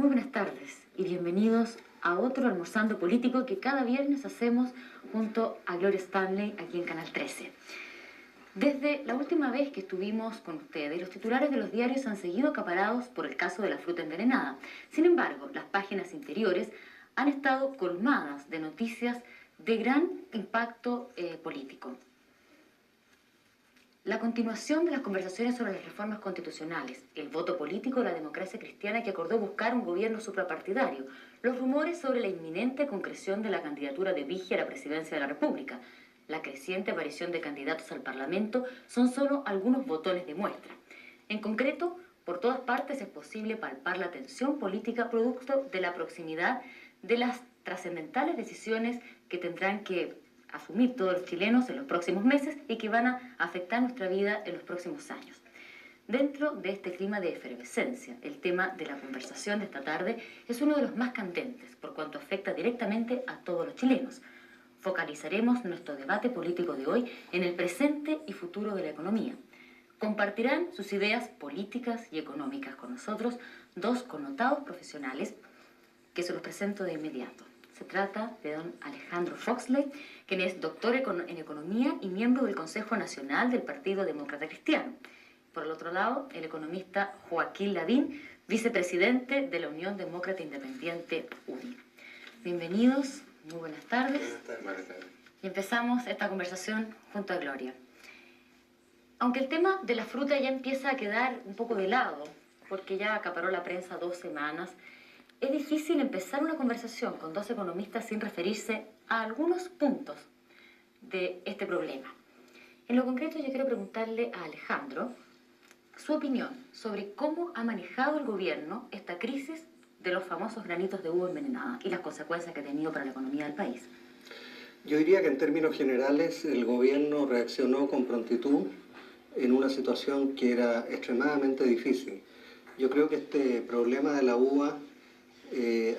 Muy buenas tardes y bienvenidos a otro Almorzando Político que cada viernes hacemos junto a Gloria Stanley aquí en Canal 13. Desde la última vez que estuvimos con ustedes, los titulares de los diarios han seguido acaparados por el caso de la fruta envenenada. Sin embargo, las páginas interiores han estado colmadas de noticias de gran impacto político. La continuación de las conversaciones sobre las reformas constitucionales, el voto político de la democracia cristiana que acordó buscar un gobierno suprapartidario, los rumores sobre la inminente concreción de la candidatura de Vigia a la presidencia de la República, la creciente aparición de candidatos al Parlamento son solo algunos botones de muestra. En concreto, por todas partes es posible palpar la tensión política producto de la proximidad de las trascendentales decisiones que tendrán que asumir todos los chilenos en los próximos meses y que van a afectar nuestra vida en los próximos años. Dentro de este clima de efervescencia, el tema de la conversación de esta tarde es uno de los más candentes, por cuanto afecta directamente a todos los chilenos. Focalizaremos nuestro debate político de hoy en el presente y futuro de la economía. Compartirán sus ideas políticas y económicas con nosotros dos connotados profesionales que se los presento de inmediato. Se trata de don Alejandro Foxley, quien es doctor en Economía y miembro del Consejo Nacional del Partido Demócrata Cristiano. Por el otro lado, el economista Joaquín Lavín, vicepresidente de la Unión Demócrata Independiente UDI. Bienvenidos, muy buenas tardes. Buenas tardes. Y empezamos esta conversación junto a Gloria. Aunque el tema de la fruta ya empieza a quedar un poco de lado, porque ya acaparó la prensa 2 semanas, es difícil empezar una conversación con dos economistas sin referirse a algunos puntos de este problema. En lo concreto, yo quiero preguntarle a Alejandro su opinión sobre cómo ha manejado el gobierno esta crisis de los famosos granitos de uva envenenada y las consecuencias que ha tenido para la economía del país. Yo diría que en términos generales el gobierno reaccionó con prontitud en una situación que era extremadamente difícil. Yo creo que este problema de la uva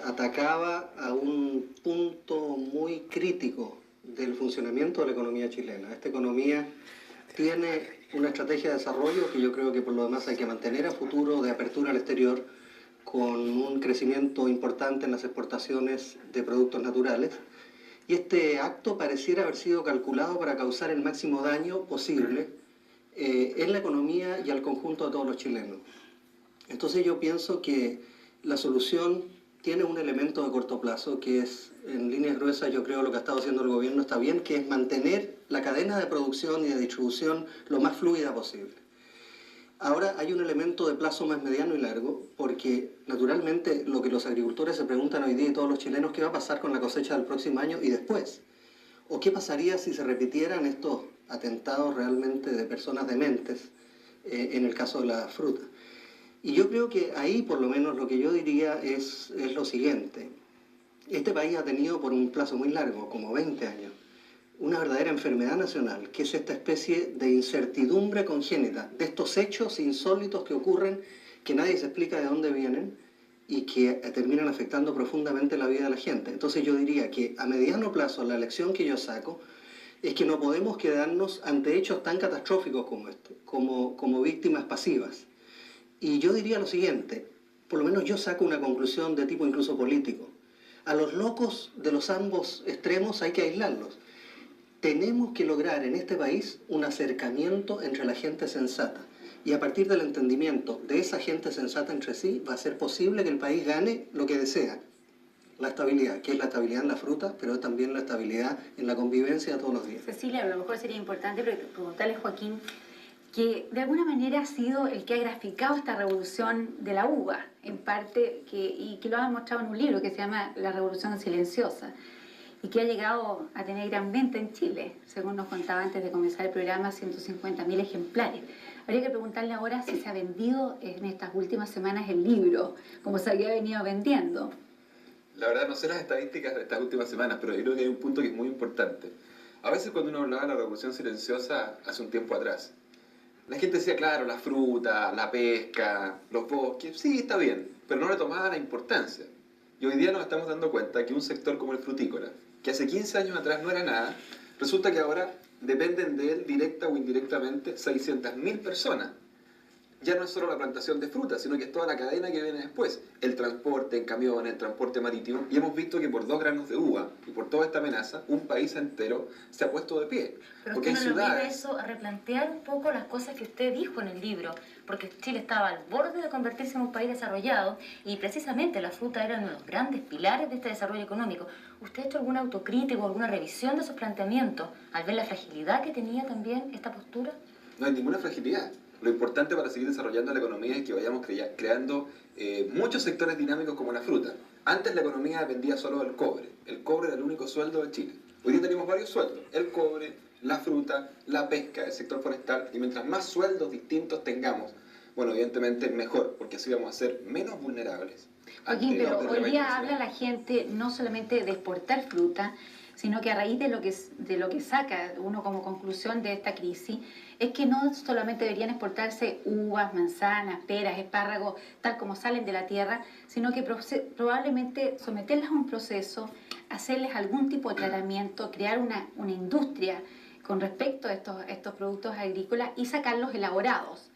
atacaba a un punto muy crítico del funcionamiento de la economía chilena. Esta economía tiene una estrategia de desarrollo que yo creo que por lo demás hay que mantener a futuro, de apertura al exterior, con un crecimiento importante en las exportaciones de productos naturales. Y este acto pareciera haber sido calculado para causar el máximo daño posible en la economía y al conjunto de todos los chilenos. Entonces yo pienso que la solución tiene un elemento de corto plazo que es, en líneas gruesas, yo creo lo que ha estado haciendo el gobierno está bien, que es mantener la cadena de producción y de distribución lo más fluida posible. Ahora hay un elemento de plazo más mediano y largo, porque naturalmente lo que los agricultores se preguntan hoy día y todos los chilenos, ¿qué va a pasar con la cosecha del próximo año y después? ¿O qué pasaría si se repitieran estos atentados realmente de personas dementes en el caso de la fruta? Y yo creo que ahí, por lo menos, lo que yo diría es lo siguiente. Este país ha tenido por un plazo muy largo, como 20 años, una verdadera enfermedad nacional, que es esta especie de incertidumbre congénita, de estos hechos insólitos que ocurren, que nadie se explica de dónde vienen y que terminan afectando profundamente la vida de la gente. Entonces yo diría que a mediano plazo la lección que yo saco es que no podemos quedarnos ante hechos tan catastróficos como este, como víctimas pasivas. Y yo diría lo siguiente, por lo menos yo saco una conclusión de tipo incluso político. A los locos de los ambos extremos hay que aislarlos. Tenemos que lograr en este país un acercamiento entre la gente sensata. Y a partir del entendimiento de esa gente sensata entre sí, va a ser posible que el país gane lo que desea. La estabilidad, que es la estabilidad en la fruta, pero también la estabilidad en la convivencia de todos los días. Cecilia, a lo mejor sería importante preguntarle a Joaquín, que de alguna manera ha sido el que ha graficado esta revolución de la uva, en parte, y que lo ha mostrado en un libro que se llama La Revolución Silenciosa, y que ha llegado a tener gran venta en Chile, según nos contaba antes de comenzar el programa, 150.000 ejemplares. Habría que preguntarle ahora si se ha vendido en estas últimas semanas el libro, como se había venido vendiendo. La verdad no sé las estadísticas de estas últimas semanas, pero yo creo que hay un punto que es muy importante. A veces cuando uno hablaba de la revolución silenciosa hace un tiempo atrás, la gente decía, claro, la fruta, la pesca, los bosques, sí, está bien, pero no le tomaba la importancia. Y hoy día nos estamos dando cuenta que un sector como el frutícola, que hace 15 años atrás no era nada, resulta que ahora dependen de él directa o indirectamente 600.000 personas. ya no es solo la plantación de fruta, sino que es toda la cadena que viene después. El transporte en camión, el transporte marítimo. Y hemos visto que por 2 granos de uva y por toda esta amenaza, un país entero se ha puesto de pie. Pero Porque usted hay no le obliga ciudades... eso a replantear un poco las cosas que usted dijo en el libro, porque Chile estaba al borde de convertirse en un país desarrollado y precisamente la fruta era uno de los grandes pilares de este desarrollo económico. ¿Usted ha hecho alguna autocrítica o alguna revisión de esos planteamientos al ver la fragilidad que tenía también esta postura? No hay ninguna fragilidad. Lo importante para seguir desarrollando la economía es que vayamos creando muchos sectores dinámicos como la fruta. Antes la economía dependía solo del cobre. El cobre era el único sueldo de Chile. Hoy día tenemos varios sueldos. El cobre, la fruta, la pesca, el sector forestal. Y mientras más sueldos distintos tengamos, bueno, evidentemente mejor, porque así vamos a ser menos vulnerables. Joaquín, ante pero los hoy día derrames habla la gente no solamente de exportar fruta, sino que a raíz de lo que saca uno como conclusión de esta crisis, es que no solamente deberían exportarse uvas, manzanas, peras, espárragos, tal como salen de la tierra, sino que probablemente someterlas a un proceso, hacerles algún tipo de tratamiento, crear una industria con respecto a estos productos agrícolas y sacarlos elaborados.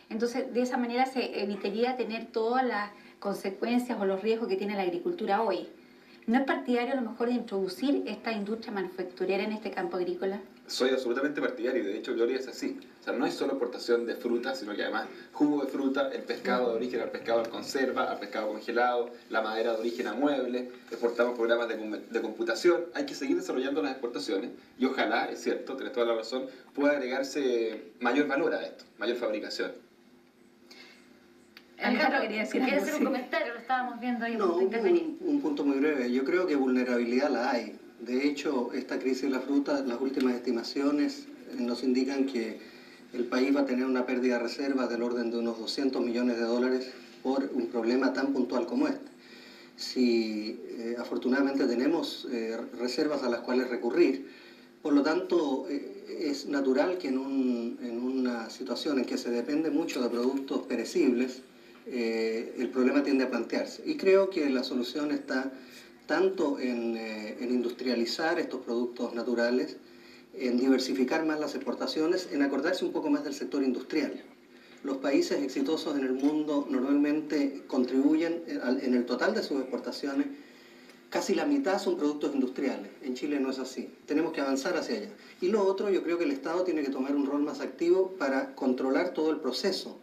Entonces, de esa manera se evitaría tener todas las consecuencias o los riesgos que tiene la agricultura hoy. ¿No es partidario a lo mejor de introducir esta industria manufacturera en este campo agrícola? Soy absolutamente partidario y de hecho Gloria es así. O sea, no hay solo exportación de frutas, sino que además jugo de fruta, el pescado de origen al pescado en conserva, al pescado congelado, la madera de origen a muebles, exportamos programas de computación. Hay que seguir desarrollando las exportaciones y ojalá, es cierto, tienes toda la razón, pueda agregarse mayor valor a esto, mayor fabricación. Alejandro quería decir ¿Quiere algo, hacer sí. un comentario? Lo estábamos viendo ahí. No, intervenir. un punto muy breve. Yo creo que vulnerabilidad la hay. De hecho, esta crisis de la fruta, las últimas estimaciones nos indican que el país va a tener una pérdida de reservas del orden de unos 200 millones de dólares por un problema tan puntual como este. Si afortunadamente tenemos reservas a las cuales recurrir, por lo tanto es natural que en una situación en que se depende mucho de productos perecibles, el problema tiende a plantearse. Y creo que la solución está tanto en industrializar estos productos naturales, en diversificar más las exportaciones, en acordarse un poco más del sector industrial. Los países exitosos en el mundo normalmente contribuyen en el total de sus exportaciones, casi la mitad son productos industriales. En Chile no es así. Tenemos que avanzar hacia allá. Y lo otro, yo creo que el Estado tiene que tomar un rol más activo para controlar todo el proceso,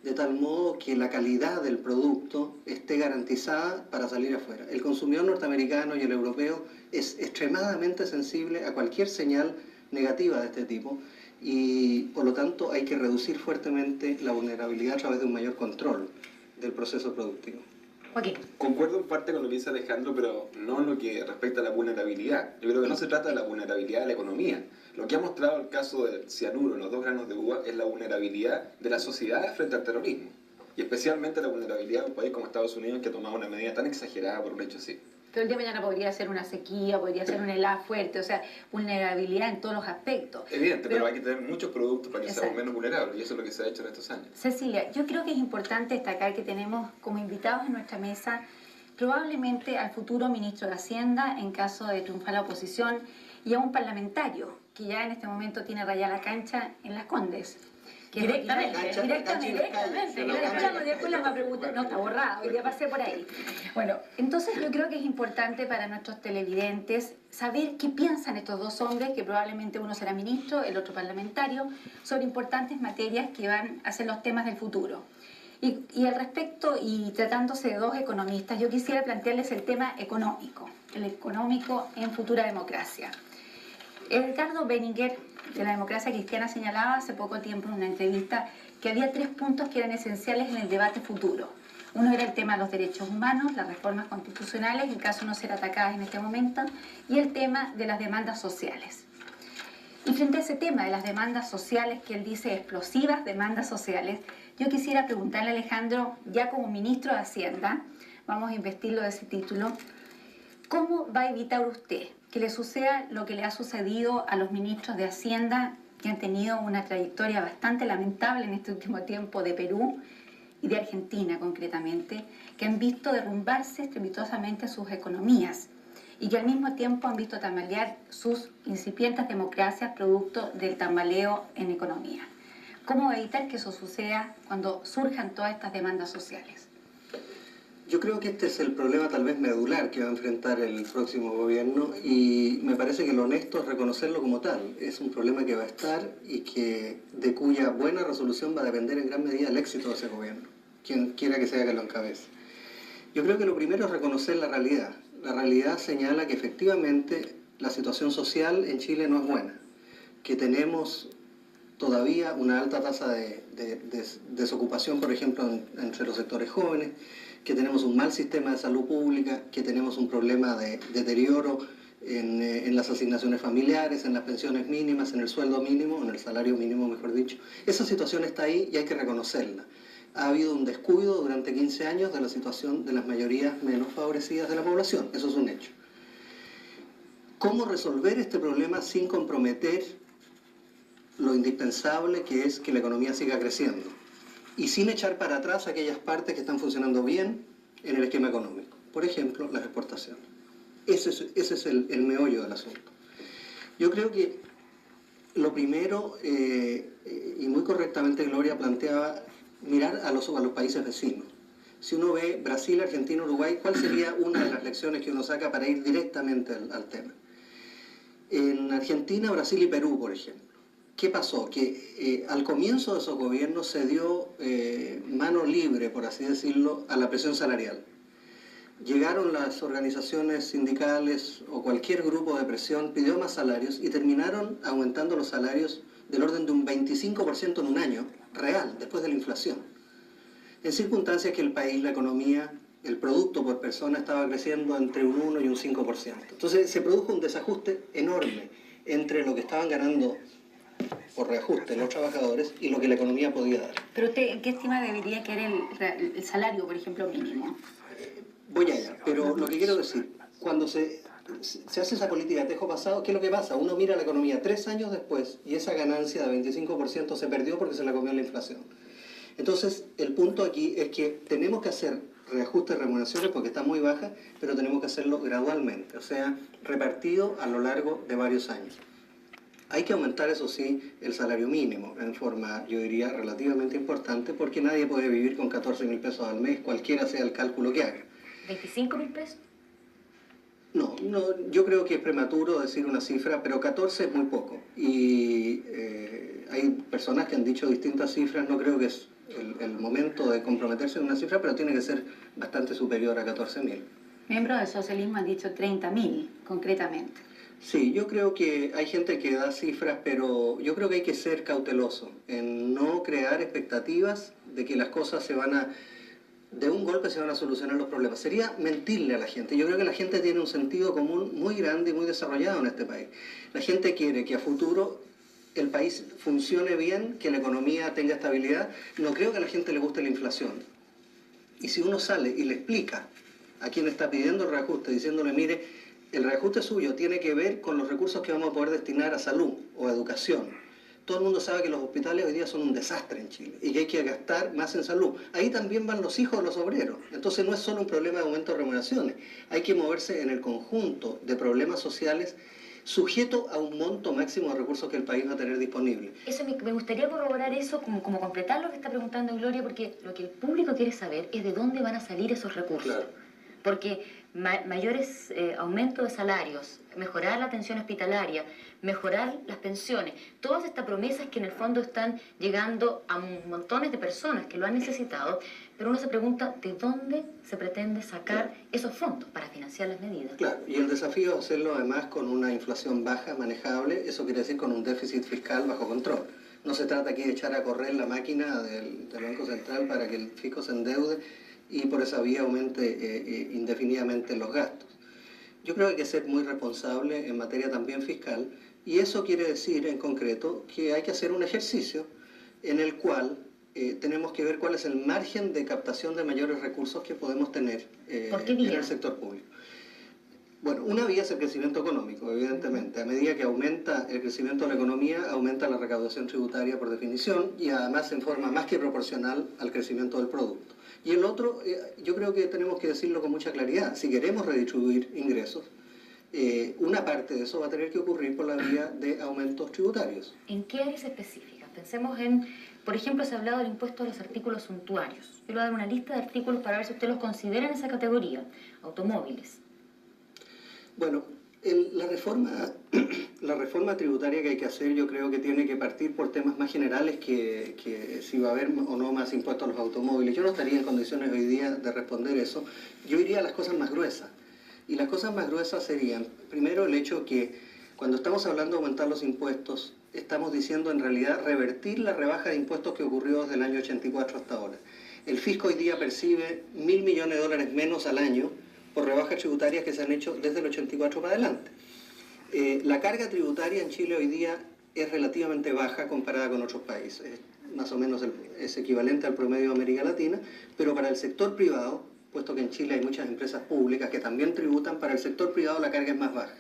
de tal modo que la calidad del producto esté garantizada para salir afuera. El consumidor norteamericano y el europeo es extremadamente sensible a cualquier señal negativa de este tipo y por lo tanto hay que reducir fuertemente la vulnerabilidad a través de un mayor control del proceso productivo. Joaquín. Concuerdo en parte con lo que dice Alejandro, pero no en lo que respecta a la vulnerabilidad. Yo creo que no se trata de la vulnerabilidad de la economía. Lo que ha mostrado el caso del cianuro en los 2 granos de uva es la vulnerabilidad de las sociedades frente al terrorismo. Y especialmente la vulnerabilidad de un país como Estados Unidos que ha tomado una medida tan exagerada por un hecho así. Pero el día de mañana podría ser una sequía, podría ser una helada fuerte, o sea, vulnerabilidad en todos los aspectos. Evidente, pero hay que tener muchos productos para que Exacto. seamos menos vulnerables y eso es lo que se ha hecho en estos años. Cecilia, yo creo que es importante destacar que tenemos como invitados en nuestra mesa probablemente al futuro ministro de Hacienda en caso de triunfar la oposición y a un parlamentario que ya en este momento tiene rayada la cancha en Las Condes. Que es Directamente. Directamente. Después la pregunta, no, está borrado, hoy día pasé por ahí. Bueno, entonces yo creo que es importante para nuestros televidentes saber qué piensan estos dos hombres, que probablemente uno será ministro, el otro parlamentario, sobre importantes materias que van a ser los temas del futuro. Y al respecto, y tratándose de dos economistas, yo quisiera plantearles el tema económico, el económico en futura democracia. Edgardo Benninger, de la Democracia Cristiana, señalaba hace poco tiempo en una entrevista que había 3 puntos que eran esenciales en el debate futuro. Uno era el tema de los derechos humanos, las reformas constitucionales, en caso de no ser atacadas en este momento, y el tema de las demandas sociales. Y frente a ese tema de las demandas sociales, que él dice explosivas demandas sociales, yo quisiera preguntarle a Alejandro, ya como ministro de Hacienda, vamos a investirlo de ese título, ¿cómo va a evitar usted que le suceda lo que le ha sucedido a los ministros de Hacienda que han tenido una trayectoria bastante lamentable en este último tiempo de Perú y de Argentina concretamente, que han visto derrumbarse estrepitosamente sus economías y que al mismo tiempo han visto tambalear sus incipientes democracias producto del tambaleo en economía? ¿Cómo evitar que eso suceda cuando surjan todas estas demandas sociales? Yo creo que este es el problema tal vez medular que va a enfrentar el próximo gobierno y me parece que lo honesto es reconocerlo como tal. Es un problema que va a estar y de cuya buena resolución va a depender en gran medida el éxito de ese gobierno, quien quiera que sea que lo encabece. Yo creo que lo primero es reconocer la realidad. La realidad señala que efectivamente la situación social en Chile no es buena, que tenemos todavía una alta tasa de desocupación, por ejemplo, entre los sectores jóvenes, que tenemos un mal sistema de salud pública, que tenemos un problema de deterioro en las asignaciones familiares, en las pensiones mínimas, en el sueldo mínimo, en el salario mínimo, mejor dicho. Esa situación está ahí y hay que reconocerla. Ha habido un descuido durante 15 años de la situación de las mayorías menos favorecidas de la población. Eso es un hecho. ¿Cómo resolver este problema sin comprometer lo indispensable que es que la economía siga creciendo y sin echar para atrás aquellas partes que están funcionando bien en el esquema económico? Por ejemplo, las exportaciones. Ese es el meollo del asunto. Yo creo que lo primero, y muy correctamente Gloria planteaba, mirar a los países vecinos. Si uno ve Brasil, Argentina, Uruguay, ¿cuál sería una de las lecciones que uno saca para ir directamente al tema? En Argentina, Brasil y Perú, por ejemplo. ¿Qué pasó? Que al comienzo de esos gobiernos se dio mano libre, por así decirlo, a la presión salarial. Llegaron las organizaciones sindicales o cualquier grupo de presión, pidió más salarios y terminaron aumentando los salarios del orden de un 25% en un año, real, después de la inflación. En circunstancias que el país, la economía, el producto por persona estaba creciendo entre un 1 y un 5%. Entonces se produjo un desajuste enorme entre lo que estaban ganando por reajuste los trabajadores y lo que la economía podía dar. Pero usted, ¿en qué estima debería quedar el salario, por ejemplo, mínimo? Voy allá, pero lo que quiero decir, cuando se hace esa política de tejo pasado, ¿qué es lo que pasa? Uno mira la economía 3 años después y esa ganancia de 25% se perdió porque se la comió la inflación. Entonces, el punto aquí es que tenemos que hacer reajustes de remuneraciones porque está muy baja, pero tenemos que hacerlo gradualmente, o sea, repartido a lo largo de varios años. Hay que aumentar, eso sí, el salario mínimo en forma, yo diría, relativamente importante, porque nadie puede vivir con 14.000 pesos al mes, cualquiera sea el cálculo que haga. ¿25.000 pesos? No, yo creo que es prematuro decir una cifra, pero 14 es muy poco. Y hay personas que han dicho distintas cifras, no creo que es el momento de comprometerse en una cifra, pero tiene que ser bastante superior a 14.000. Miembros del socialismo han dicho 30.000, concretamente. Sí, yo creo que hay gente que da cifras, pero yo creo que hay que ser cauteloso en no crear expectativas de que las cosas de un golpe se van a solucionar los problemas. Sería mentirle a la gente. Yo creo que la gente tiene un sentido común muy grande y muy desarrollado en este país. La gente quiere que a futuro el país funcione bien, que la economía tenga estabilidad. No creo que a la gente le guste la inflación. Y si uno sale y le explica a quien está pidiendo el reajuste, diciéndole, mire, el reajuste suyo tiene que ver con los recursos que vamos a poder destinar a salud o a educación. Todo el mundo sabe que los hospitales hoy día son un desastre en Chile y que hay que gastar más en salud. Ahí también van los hijos de los obreros. Entonces no es solo un problema de aumento de remuneraciones. Hay que moverse en el conjunto de problemas sociales sujeto a un monto máximo de recursos que el país va a tener disponible. Eso me gustaría corroborar eso, como completar lo que está preguntando Gloria, porque lo que el público quiere saber es de dónde van a salir esos recursos. Claro. Porque mayores aumentos de salarios, mejorar la atención hospitalaria, mejorar las pensiones, todas estas promesas que en el fondo están llegando a montones de personas que lo han necesitado, pero uno se pregunta de dónde se pretende sacar esos fondos para financiar las medidas. Claro, y el desafío es hacerlo además con una inflación baja, manejable, eso quiere decir con un déficit fiscal bajo control. No se trata aquí de echar a correr la máquina del Banco Central para que el fisco se endeude y por esa vía aumente indefinidamente los gastos. Yo creo que hay que ser muy responsable en materia también fiscal y eso quiere decir en concreto que hay que hacer un ejercicio en el cual tenemos que ver cuál es el margen de captación de mayores recursos que podemos tener en el sector público. Bueno, una vía es el crecimiento económico, evidentemente. A medida que aumenta el crecimiento de la economía, aumenta la recaudación tributaria por definición y además en forma más que proporcional al crecimiento del producto. Y el otro, yo creo que tenemos que decirlo con mucha claridad, si queremos redistribuir ingresos, una parte de eso va a tener que ocurrir por la vía de aumentos tributarios. ¿En qué áreas específicas? Pensemos en, por ejemplo, se ha hablado del impuesto a los artículos suntuarios. Yo le voy a dar una lista de artículos para ver si usted los considera en esa categoría. Automóviles. Bueno, la reforma tributaria que hay que hacer, yo creo que tiene que partir por temas más generales que si va a haber o no más impuestos a los automóviles. Yo no estaría en condiciones hoy día de responder eso. Yo iría a las cosas más gruesas. Y las cosas más gruesas serían, primero, el hecho que cuando estamos hablando de aumentar los impuestos, estamos diciendo en realidad revertir la rebaja de impuestos que ocurrió desde el año 84 hasta ahora. El fisco hoy día percibe $1.000 millones menos al año por rebajas tributarias que se han hecho desde el 84 para adelante. La carga tributaria en Chile hoy día es relativamente baja comparada con otros países. Más o menos es equivalente al promedio de América Latina, pero para el sector privado, puesto que en Chile hay muchas empresas públicas que también tributan, para el sector privado la carga es más baja.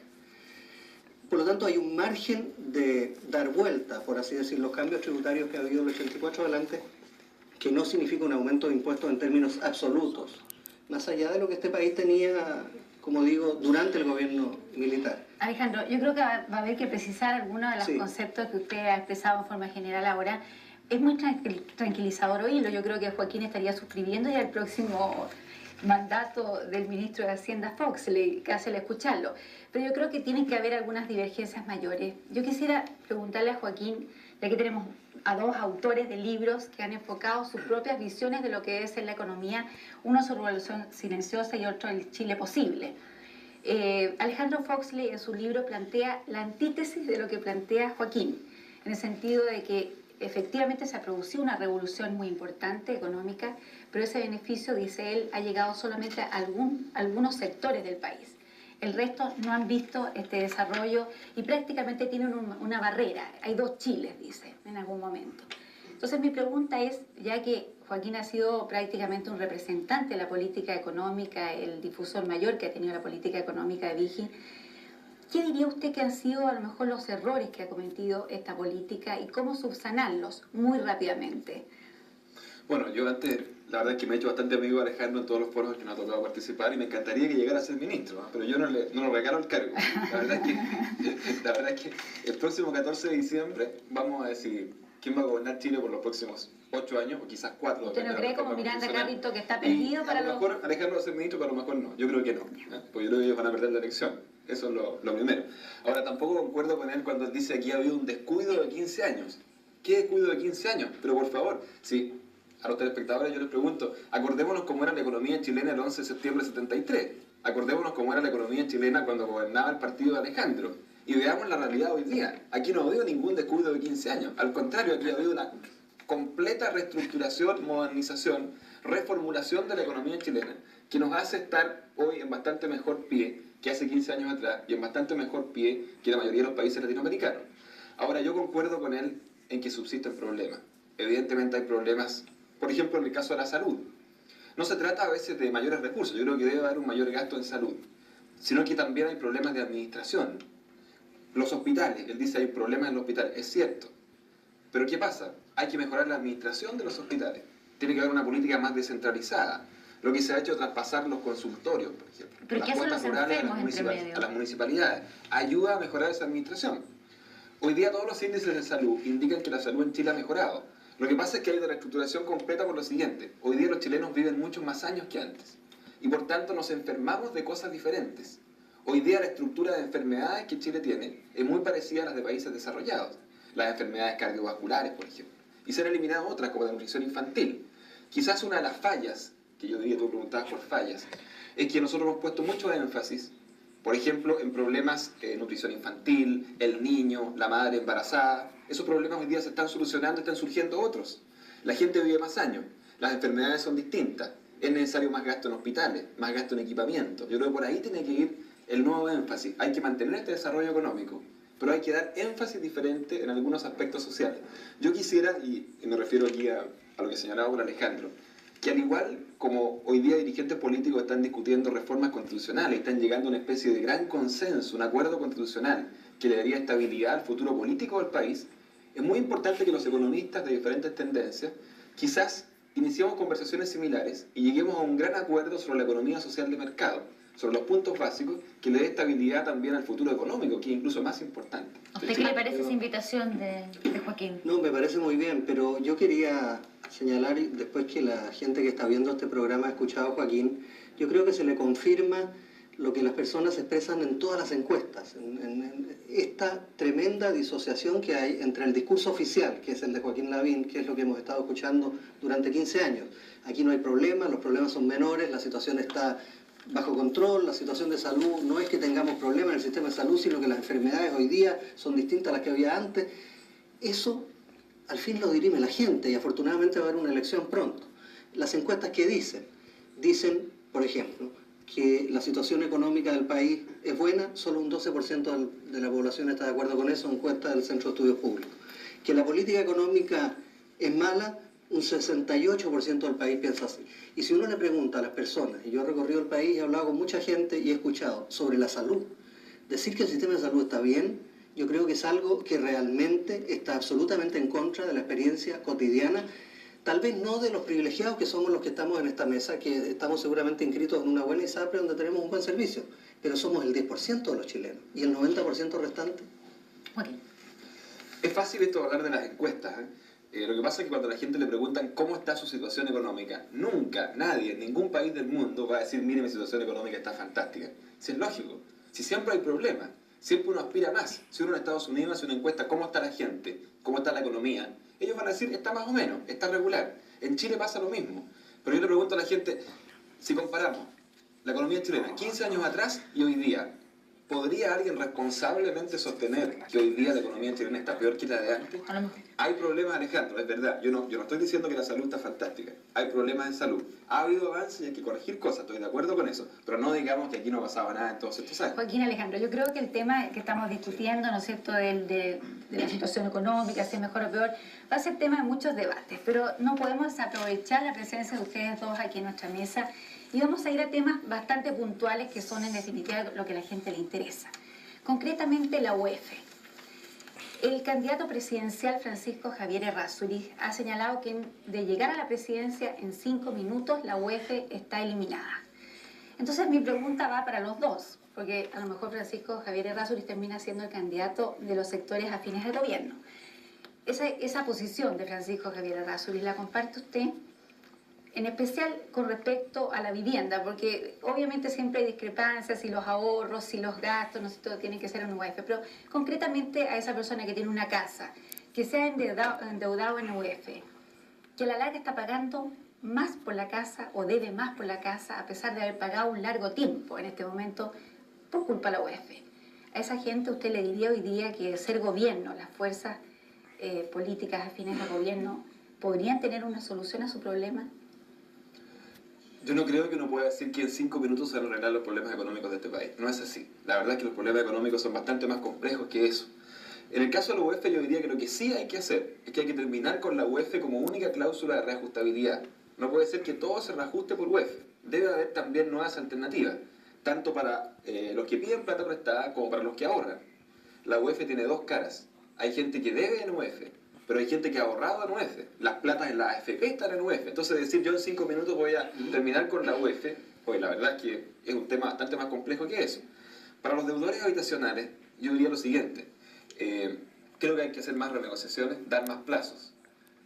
Por lo tanto, hay un margen de dar vuelta, por así decir, los cambios tributarios que ha habido del 84 adelante, que no significa un aumento de impuestos en términos absolutos, más allá de lo que este país tenía, como digo, durante el gobierno militar. Alejandro, yo creo que va a haber que precisar algunos de los conceptos que usted ha expresado en forma general ahora. Es muy tranquilizador oírlo. Yo creo que Joaquín estaría suscribiendo ya el próximo mandato del ministro de Hacienda Foxley, que hace el escucharlo. Pero yo creo que tienen que haber algunas divergencias mayores. Yo quisiera preguntarle a Joaquín, ya que tenemos a dos autores de libros que han enfocado sus propias visiones de lo que es en la economía, uno sobre Revolución Silenciosa y otro el Chile Posible. Alejandro Foxley en su libro plantea la antítesis de lo que plantea Joaquín, en el sentido de que efectivamente se ha producido una revolución muy importante económica, pero ese beneficio, dice él, ha llegado solamente a algunos sectores del país. El resto no han visto este desarrollo y prácticamente tienen una barrera. Hay dos Chiles, dice, en algún momento. Entonces mi pregunta es, ya que Joaquín ha sido prácticamente un representante de la política económica, el difusor mayor que ha tenido la política económica de Vigil, ¿qué diría usted que han sido a lo mejor los errores que ha cometido esta política y cómo subsanarlos muy rápidamente? Bueno, yo antes, la verdad es que me he hecho bastante amigo de Alejandro en todos los foros en que me ha tocado participar y me encantaría que llegara a ser ministro, ¿no? Pero yo no le regalo el cargo. La verdad es que el próximo 14 de diciembre vamos a decidir quién va a gobernar Chile por los próximos 8 años o quizás 4. ¿Usted no cree como Miranda Carrito que está perdido para lo mejor Alejandro va a ser ministro, pero a lo mejor no. Yo creo que no, ¿eh? Porque yo creo que ellos van a perder la elección. Eso es lo primero. Ahora, tampoco concuerdo con él cuando él dice que aquí ha habido un descuido de 15 años. ¿Qué descuido de 15 años? Pero por favor, sí, a los telespectadores yo les pregunto, acordémonos cómo era la economía chilena el 11 de septiembre de 73. Acordémonos cómo era la economía chilena cuando gobernaba el partido de Alejandro. Y veamos la realidad hoy día. Aquí no ha habido ningún descuido de 15 años. Al contrario, aquí ha habido una completa reestructuración, modernización, reformulación de la economía chilena, que nos hace estar hoy en bastante mejor pie que hace 15 años atrás y en bastante mejor pie que la mayoría de los países latinoamericanos. Ahora, yo concuerdo con él en que subsisten problemas. Evidentemente hay problemas, por ejemplo, en el caso de la salud. No se trata a veces de mayores recursos, yo creo que debe haber un mayor gasto en salud, sino que también hay problemas de administración. Los hospitales, él dice hay problemas en los hospitales, es cierto. Pero ¿qué pasa? Hay que mejorar la administración de los hospitales. Tiene que haber una política más descentralizada. Lo que se ha hecho es traspasar los consultorios, por ejemplo. ¿Pero qué hacen los enfermos a las municipalidades. Ayuda a mejorar esa administración. Hoy día todos los índices de salud indican que la salud en Chile ha mejorado. Lo que pasa es que hay una reestructuración completa por lo siguiente. Hoy día los chilenos viven muchos más años que antes. Y por tanto nos enfermamos de cosas diferentes. Hoy día la estructura de enfermedades que Chile tiene es muy parecida a las de países desarrollados. Las enfermedades cardiovasculares, por ejemplo. Y se han eliminado otras, como la nutrición infantil. Quizás una de las fallas, que yo diría, tú preguntabas por fallas, es que nosotros hemos puesto mucho énfasis, por ejemplo, en problemas de nutrición infantil, el niño, la madre embarazada. Esos problemas hoy día se están solucionando, están surgiendo otros. La gente vive más años, las enfermedades son distintas, es necesario más gasto en hospitales, más gasto en equipamiento. Yo creo que por ahí tiene que ir el nuevo énfasis. Hay que mantener este desarrollo económico, pero hay que dar énfasis diferente en algunos aspectos sociales. Yo quisiera, y me refiero aquí a lo que señalaba por Alejandro, que al igual como hoy día dirigentes políticos están discutiendo reformas constitucionales, están llegando a una especie de gran consenso, un acuerdo constitucional que le daría estabilidad al futuro político del país, es muy importante que los economistas de diferentes tendencias quizás iniciemos conversaciones similares y lleguemos a un gran acuerdo sobre la economía social de mercado. sobre los puntos básicos, que le dé estabilidad también al futuro económico, que es incluso más importante. ¿A usted qué le parece esa invitación de Joaquín? No, me parece muy bien, pero yo quería señalar, después que la gente que está viendo este programa ha escuchado a Joaquín, yo creo que se le confirma lo que las personas expresan en todas las encuestas, en esta tremenda disociación que hay entre el discurso oficial, que es el de Joaquín Lavín, que es lo que hemos estado escuchando durante 15 años. Aquí no hay problemas, los problemas son menores, la situación está bajo control, la situación de salud, no es que tengamos problemas en el sistema de salud, sino que las enfermedades hoy día son distintas a las que había antes. Eso al fin lo dirime la gente y afortunadamente va a haber una elección pronto. Las encuestas que dicen, por ejemplo, que la situación económica del país es buena, solo un 12% de la población está de acuerdo con eso, encuesta del Centro de Estudios Públicos. Que la política económica es mala, un 68% del país piensa así. Y si uno le pregunta a las personas, y yo he recorrido el país, he hablado con mucha gente y he escuchado sobre la salud, decir que el sistema de salud está bien, yo creo que es algo que realmente está absolutamente en contra de la experiencia cotidiana, tal vez no de los privilegiados que somos los que estamos en esta mesa, que estamos seguramente inscritos en una buena ISAPRE donde tenemos un buen servicio, pero somos el 10% de los chilenos, y el 90% restante. Joaquín. Es fácil esto hablar de las encuestas, lo que pasa es que cuando a la gente le preguntan cómo está su situación económica, nunca, nadie, en ningún país del mundo va a decir, mire, mi situación económica está fantástica. Si es lógico, si siempre hay problemas, siempre uno aspira más. Si uno en Estados Unidos hace una encuesta, ¿cómo está la gente? ¿Cómo está la economía? Ellos van a decir, está más o menos, está regular. En Chile pasa lo mismo. Pero yo le pregunto a la gente, si comparamos la economía chilena 15 años atrás y hoy día, ¿podría alguien responsablemente sostener que hoy día la economía chilena está peor que la de antes? Hay problemas, Alejandro, es verdad. Yo no estoy diciendo que la salud está fantástica. Hay problemas en salud. Ha habido avances y hay que corregir cosas, estoy de acuerdo con eso. Pero no digamos que aquí no pasaba nada en todos estos años. Joaquín, Alejandro, yo creo que el tema que estamos discutiendo, ¿no es cierto?, de la situación económica, si es mejor o peor, va a ser tema de muchos debates. Pero no podemos aprovechar la presencia de ustedes dos aquí en nuestra mesa y vamos a ir a temas bastante puntuales que son en definitiva lo que a la gente le interesa. Concretamente la UEF. El candidato presidencial Francisco Javier Errázuriz ha señalado que de llegar a la presidencia en 5 minutos la UEF está eliminada. Entonces mi pregunta va para los dos, porque a lo mejor Francisco Javier Errázuriz termina siendo el candidato de los sectores afines al gobierno. Esa posición de Francisco Javier Errázuriz, ¿la comparte usted? En especial con respecto a la vivienda, porque obviamente siempre hay discrepancias, si los ahorros, si los gastos, no sé, todo tiene que ser en UEF, pero concretamente a esa persona que tiene una casa, que se ha endeudado en UEF, que a la larga está pagando más por la casa o debe más por la casa, a pesar de haber pagado un largo tiempo en este momento por culpa de la UEF. A esa gente usted le diría hoy día que ser gobierno, las fuerzas políticas afines al gobierno, ¿podrían tener una solución a su problema? Yo no creo que uno pueda decir que en 5 minutos se van a arreglar los problemas económicos de este país. No es así. La verdad es que los problemas económicos son bastante más complejos que eso. En el caso de la UEF yo diría que lo que sí hay que hacer es que hay que terminar con la UEF como única cláusula de reajustabilidad. No puede ser que todo se reajuste por UEF. Debe haber también nuevas alternativas, tanto para los que piden plata prestada como para los que ahorran. La UEF tiene dos caras. Hay gente que debe en UEF, pero hay gente que ha ahorrado en UEF. Las platas en la AFP están en UEF. Entonces decir yo en 5 minutos voy a terminar con la UEF, pues la verdad es que es un tema bastante más complejo que eso. Para los deudores habitacionales, yo diría lo siguiente. Creo que hay que hacer más renegociaciones, dar más plazos.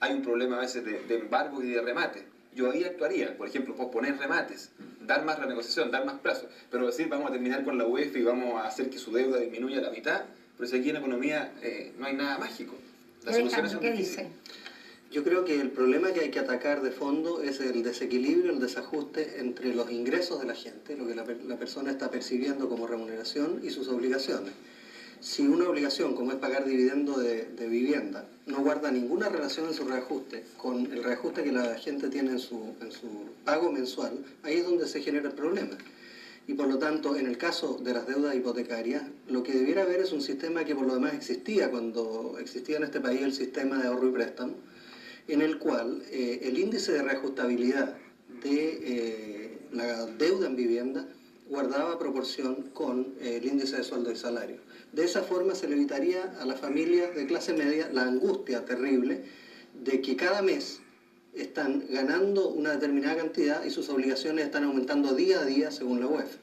Hay un problema a veces de embargos y de remates. Yo ahí actuaría, por ejemplo, posponer remates, dar más renegociación, dar más plazos. Pero decir vamos a terminar con la UEF y vamos a hacer que su deuda disminuya a la mitad, pero si aquí en economía no hay nada mágico. Las soluciones son difíciles. Yo creo que el problema que hay que atacar de fondo es el desequilibrio, el desajuste entre los ingresos de la gente, lo que la persona está percibiendo como remuneración y sus obligaciones. Si una obligación, como es pagar dividendo de vivienda, no guarda ninguna relación en su reajuste con el reajuste que la gente tiene en su pago mensual, ahí es donde se genera el problema. Y por lo tanto, en el caso de las deudas hipotecarias, lo que debiera haber es un sistema que por lo demás existía cuando existía en este país el sistema de ahorro y préstamo, en el cual el índice de reajustabilidad de la deuda en vivienda guardaba proporción con el índice de sueldo y salario. De esa forma se le evitaría a las familias de clase media la angustia terrible de que cada mes están ganando una determinada cantidad y sus obligaciones están aumentando día a día según la UEF.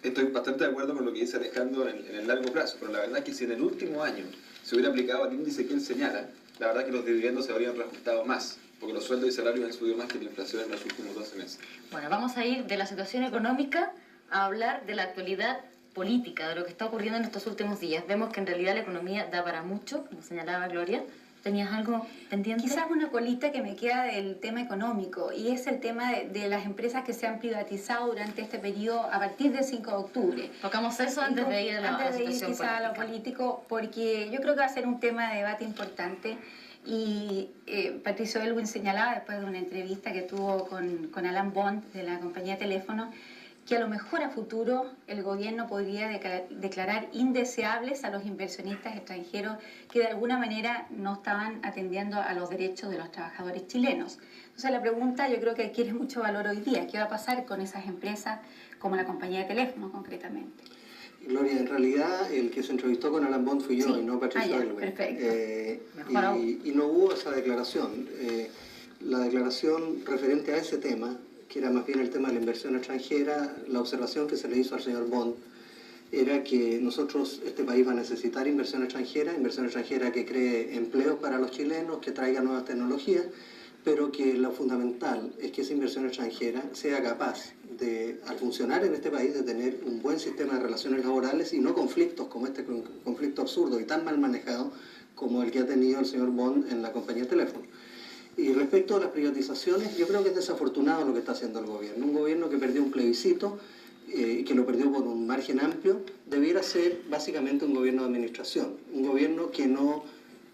Estoy bastante de acuerdo con lo que dice Alejandro en el largo plazo, pero la verdad es que si en el último año se hubiera aplicado el índice que él señala, la verdad es que los dividendos se habrían reajustado más, porque los sueldos y salarios han subido más que la inflación en los últimos 12 meses. Bueno, vamos a ir de la situación económica a hablar de la actualidad política, de lo que está ocurriendo en estos últimos días. Vemos que en realidad la economía da para mucho, como señalaba Gloria. ¿Tenías algo pendiente? Quizás una colita que me queda del tema económico, y es el tema de las empresas que se han privatizado durante este periodo a partir del 5 de octubre. Tocamos eso antes de ir a la situación quizás a lo político, porque yo creo que va a ser un tema de debate importante. Y Patricio Aylwin señalaba después de una entrevista que tuvo con Alan Bond de la compañía Teléfono, que a lo mejor a futuro el gobierno podría declarar indeseables a los inversionistas extranjeros que de alguna manera no estaban atendiendo a los derechos de los trabajadores chilenos. Entonces la pregunta yo creo que adquiere mucho valor hoy día. ¿Qué va a pasar con esas empresas como la compañía de Teléfono concretamente? Gloria, en realidad el que se entrevistó con Alan Bond fui yo, Sí. y no Patricio Aylwin. Perfecto. Y no hubo esa declaración. La declaración referente a ese tema, que era más bien el tema de la inversión extranjera, la observación que se le hizo al señor Bond era que este país va a necesitar inversión extranjera que cree empleos para los chilenos, que traiga nuevas tecnologías, pero que lo fundamental es que esa inversión extranjera sea capaz de, al funcionar en este país, de tener un buen sistema de relaciones laborales y no conflictos como este conflicto absurdo y tan mal manejado como el que ha tenido el señor Bond en la compañía de teléfono. Y respecto a las privatizaciones, yo creo que es desafortunado lo que está haciendo el gobierno. Un gobierno que perdió un plebiscito, que lo perdió por un margen amplio, debiera ser básicamente un gobierno de administración. Un gobierno que no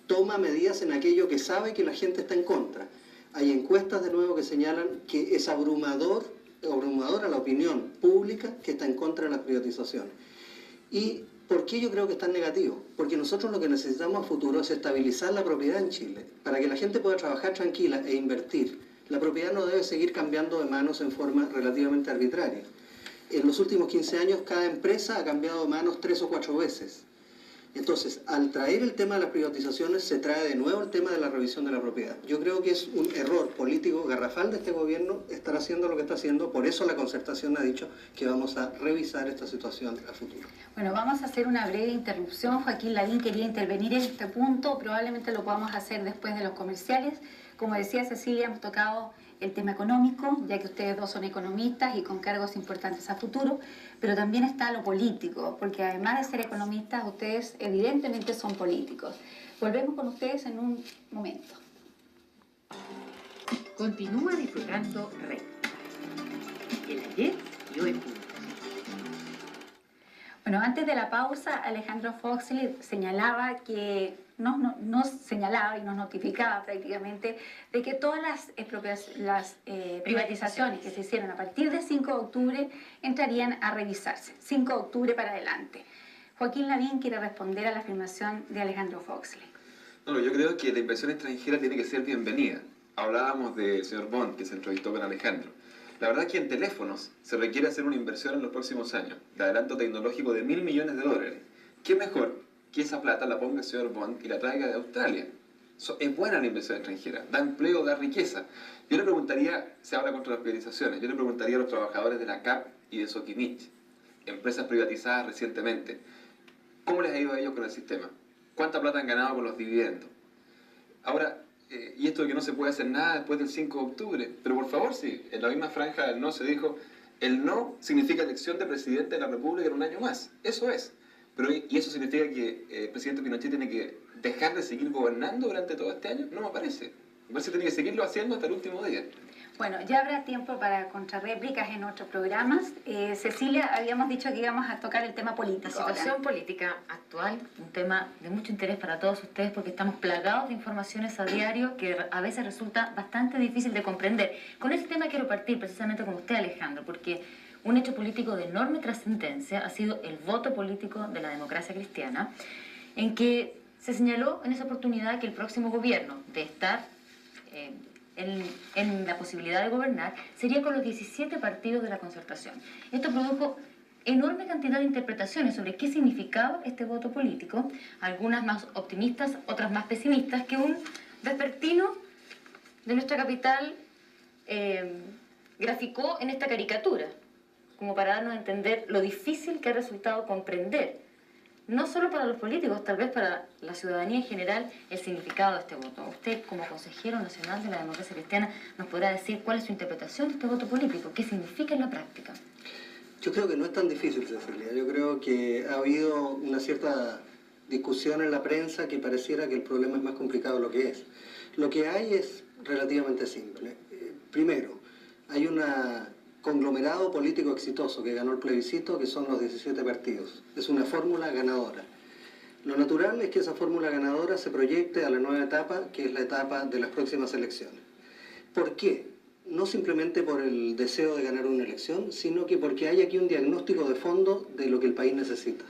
toma medidas en aquello que sabe que la gente está en contra. Hay encuestas de nuevo que señalan que es abrumadora la opinión pública que está en contra de las privatizaciones. ¿Y por qué yo creo que es tan negativo? Porque nosotros lo que necesitamos a futuro es estabilizar la propiedad en Chile, para que la gente pueda trabajar tranquila e invertir. La propiedad no debe seguir cambiando de manos en forma relativamente arbitraria. En los últimos 15 años cada empresa ha cambiado de manos 3 o 4 veces. Entonces, al traer el tema de las privatizaciones, se trae de nuevo el tema de la revisión de la propiedad. Yo creo que es un error político garrafal de este gobierno estar haciendo lo que está haciendo. Por eso la Concertación ha dicho que vamos a revisar esta situación a futuro. Bueno, vamos a hacer una breve interrupción. Joaquín Lavín quería intervenir en este punto. Probablemente lo podamos hacer después de los comerciales. Como decía Cecilia, hemos tocado el tema económico, ya que ustedes dos son economistas y con cargos importantes a futuro, pero también está lo político, porque además de ser economistas, ustedes evidentemente son políticos. Volvemos con ustedes en un momento. Continúa disfrutando Red. El ayer y hoy juntos. Bueno, antes de la pausa, Alejandro Foxley señalaba que nos señalaba y nos notificaba prácticamente de que todas las privatizaciones que se hicieron a partir del 5 de octubre entrarían a revisarse, 5 de octubre para adelante. Joaquín Lavín quiere responder a la afirmación de Alejandro Foxley. No, yo creo que la inversión extranjera tiene que ser bienvenida. Hablábamos del señor Bond, que se entrevistó con Alejandro. La verdad es que en teléfonos se requiere hacer una inversión en los próximos años, de adelanto tecnológico de $1.000 millones. ¿Qué mejor que esa plata la ponga el señor Bond y la traiga de Australia? Es buena la inversión extranjera, da empleo, da riqueza. Yo le preguntaría, se habla contra las privatizaciones, yo le preguntaría a los trabajadores de la CAP y de Soquimich, empresas privatizadas recientemente, ¿cómo les ha ido a ellos con el sistema? ¿Cuánta plata han ganado con los dividendos? Ahora, y esto de que no se puede hacer nada después del 5 de octubre, pero por favor, sí, en la misma franja del no se dijo, el no significa elección de presidente de la República en un año más, eso es. Pero, ¿y eso significa que el presidente Pinochet tiene que dejar de seguir gobernando durante todo este año? No me parece. Me parece que tiene que seguirlo haciendo hasta el último día. Bueno, ya habrá tiempo para contrarréplicas en otros programas. Cecilia, habíamos dicho que íbamos a tocar el tema político. La situación política actual, un tema de mucho interés para todos ustedes porque estamos plagados de informaciones a diario que a veces resulta bastante difícil de comprender. Con ese tema quiero partir precisamente con usted, Alejandro, porque un hecho político de enorme trascendencia ha sido el voto político de la democracia cristiana, en que se señaló en esa oportunidad que el próximo gobierno, de estar en la posibilidad de gobernar, sería con los 17 partidos de la Concertación. Esto produjo enorme cantidad de interpretaciones sobre qué significaba este voto político, algunas más optimistas, otras más pesimistas, que un vespertino de nuestra capital graficó en esta caricatura, como para darnos a entender lo difícil que ha resultado comprender, no solo para los políticos, tal vez para la ciudadanía en general, el significado de este voto. Usted, como consejero nacional de la democracia cristiana, nos podrá decir cuál es su interpretación de este voto político, qué significa en la práctica. Yo creo que no es tan difícil, Cecilia. Yo creo que ha habido una cierta discusión en la prensa que pareciera que el problema es más complicado de lo que es. Lo que hay es relativamente simple. Primero, hay un conglomerado político exitoso que ganó el plebiscito, que son los 17 partidos. Es una fórmula ganadora. Lo natural es que esa fórmula ganadora se proyecte a la nueva etapa, que es la etapa de las próximas elecciones. ¿Por qué? No simplemente por el deseo de ganar una elección, sino que porque hay aquí un diagnóstico de fondo de lo que el país necesita.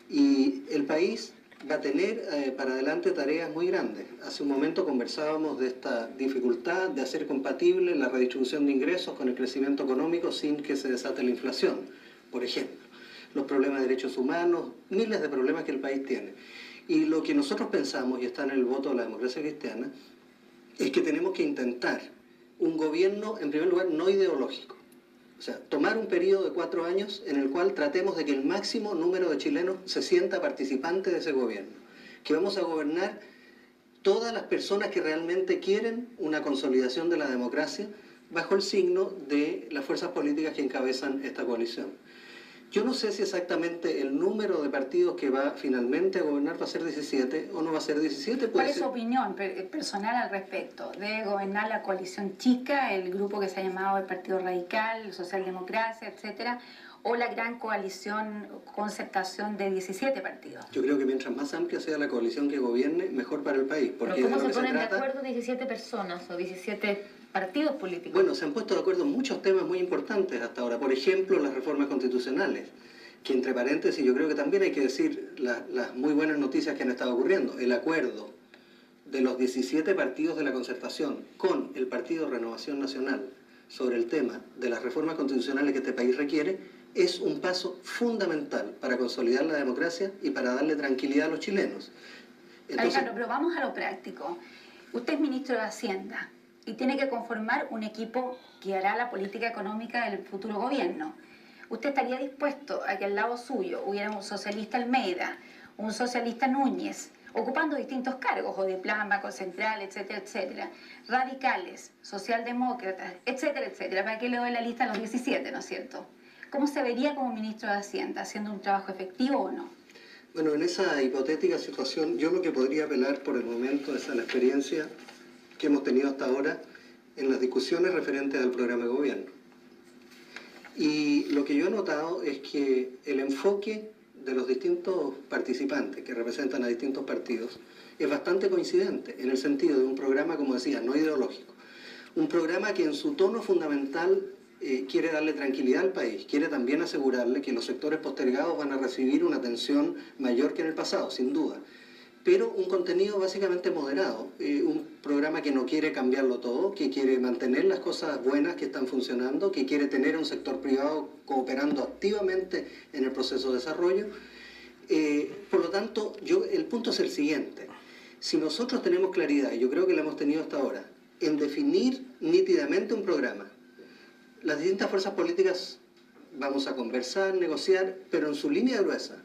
Y el país va a tener para adelante tareas muy grandes. Hace un momento conversábamos de esta dificultad de hacer compatible la redistribución de ingresos con el crecimiento económico sin que se desate la inflación, por ejemplo. Los problemas de derechos humanos, miles de problemas que el país tiene. Y lo que nosotros pensamos, y está en el voto de la democracia cristiana, es que tenemos que intentar un gobierno, en primer lugar, no ideológico. O sea, tomar un periodo de 4 años en el cual tratemos de que el máximo número de chilenos se sienta participante de ese gobierno. Que vamos a gobernar todas las personas que realmente quieren una consolidación de la democracia bajo el signo de las fuerzas políticas que encabezan esta coalición. Yo no sé si exactamente el número de partidos que va finalmente a gobernar va a ser 17 o no va a ser 17. ¿Cuál es su opinión personal al respecto? ¿Debe gobernar la coalición chica, el grupo que se ha llamado el Partido Radical, Socialdemocracia, etcétera, o la gran coalición, concertación de 17 partidos? Yo creo que mientras más amplia sea la coalición que gobierne, mejor para el país. Porque ¿pero cómo se ponen de acuerdo 17 personas o 17 partidos políticos? Bueno, se han puesto de acuerdo en muchos temas muy importantes hasta ahora. Por ejemplo, las reformas constitucionales, que entre paréntesis yo creo que también hay que decir las muy buenas noticias que han estado ocurriendo. El acuerdo de los 17 partidos de la concertación con el Partido Renovación Nacional sobre el tema de las reformas constitucionales que este país requiere es un paso fundamental para consolidar la democracia y para darle tranquilidad a los chilenos. Entonces, Alejandro, pero vamos a lo práctico. Usted es ministro de Hacienda y tiene que conformar un equipo que hará la política económica del futuro gobierno. ¿Usted estaría dispuesto a que al lado suyo hubiera un socialista Almeida, un socialista Núñez, ocupando distintos cargos, o de Plan, Banco Central, etcétera, etcétera, radicales, socialdemócratas, etcétera, etcétera? ¿Para qué le doy la lista a los 17, no es cierto? ¿Cómo se vería como ministro de Hacienda, haciendo un trabajo efectivo o no? Bueno, en esa hipotética situación, yo lo que podría apelar por el momento es a la experiencia que hemos tenido hasta ahora en las discusiones referentes al programa de gobierno. Y lo que yo he notado es que el enfoque de los distintos participantes que representan a distintos partidos es bastante coincidente en el sentido de un programa, como decía, no ideológico. Un programa que en su tono fundamental quiere darle tranquilidad al país, quiere también asegurarle que los sectores postergados van a recibir una atención mayor que en el pasado, sin duda. Pero un contenido básicamente moderado, un programa que no quiere cambiarlo todo, que quiere mantener las cosas buenas que están funcionando, que quiere tener un sector privado cooperando activamente en el proceso de desarrollo. Por lo tanto, el punto es el siguiente. Si nosotros tenemos claridad, y yo creo que la hemos tenido hasta ahora, en definir nítidamente un programa, las distintas fuerzas políticas vamos a conversar, negociar, pero en su línea gruesa,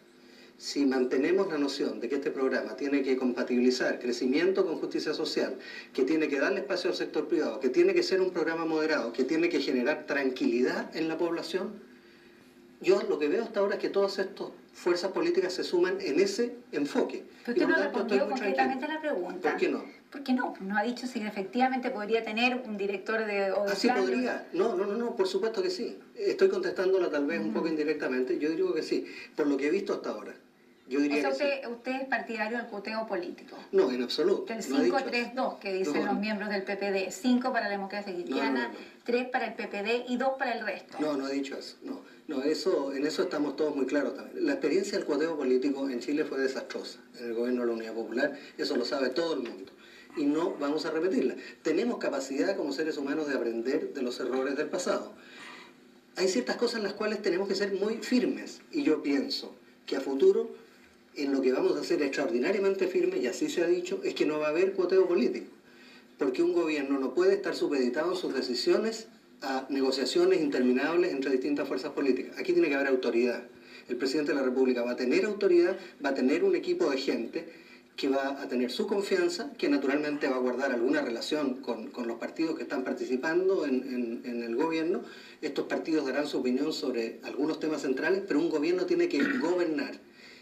si mantenemos la noción de que este programa tiene que compatibilizar crecimiento con justicia social, que tiene que darle espacio al sector privado, que tiene que ser un programa moderado, que tiene que generar tranquilidad en la población, yo lo que veo hasta ahora es que todas estas fuerzas políticas se suman en ese enfoque. Pero usted no respondió concretamente a la pregunta. ¿Por qué no? ¿Por qué no? No ha dicho si efectivamente podría tener un director de... ¿Así podría? No, por supuesto que sí. Estoy contestándola tal vez un poco indirectamente. Yo digo que sí, por lo que he visto hasta ahora. Yo diría usted es partidario del cuoteo político. No, en absoluto. Del 5-3-2 que dicen los miembros del PPD. 5 para la democracia cristiana, 3 para el PPD y 2 para el resto. No he dicho eso. No, en eso estamos todos muy claros también. La experiencia del cuoteo político en Chile fue desastrosa en el gobierno de la Unidad Popular. Eso lo sabe todo el mundo. Y no vamos a repetirla. Tenemos capacidad como seres humanos de aprender de los errores del pasado. Hay ciertas cosas en las cuales tenemos que ser muy firmes. Y yo pienso que a futuro, en lo que vamos a ser extraordinariamente firmes, y así se ha dicho, es que no va a haber cuoteo político. Porque un gobierno no puede estar supeditado en sus decisiones a negociaciones interminables entre distintas fuerzas políticas. Aquí tiene que haber autoridad. El presidente de la República va a tener autoridad, va a tener un equipo de gente que va a tener su confianza, que naturalmente va a guardar alguna relación con los partidos que están participando en el gobierno. Estos partidos darán su opinión sobre algunos temas centrales, pero un gobierno tiene que gobernar.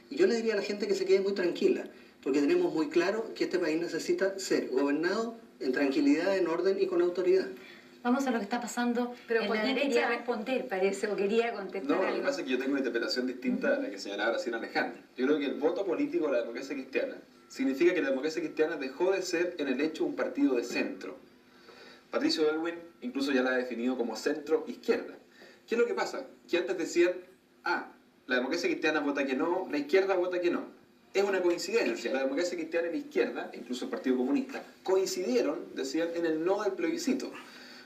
Y yo le diría a la gente que se quede muy tranquila, porque tenemos muy claro que este país necesita ser gobernado en tranquilidad, en orden y con autoridad. Vamos a lo que está pasando Pero en la Joaquín derecha. quería responder, parece, o quería contestar No, lo que algo. pasa es que yo tengo una interpretación distinta a la que señalaba recién Alejandro. Yo creo que el voto político de la democracia cristiana significa que la democracia cristiana dejó de ser en el hecho un partido de centro. Patricio Aylwin incluso ya la ha definido como centro-izquierda. ¿Qué es lo que pasa? Que antes decían, la democracia cristiana vota que no, la izquierda vota que no. Es una coincidencia, la democracia cristiana y la izquierda, incluso el Partido Comunista, coincidieron, decían, en el no del plebiscito.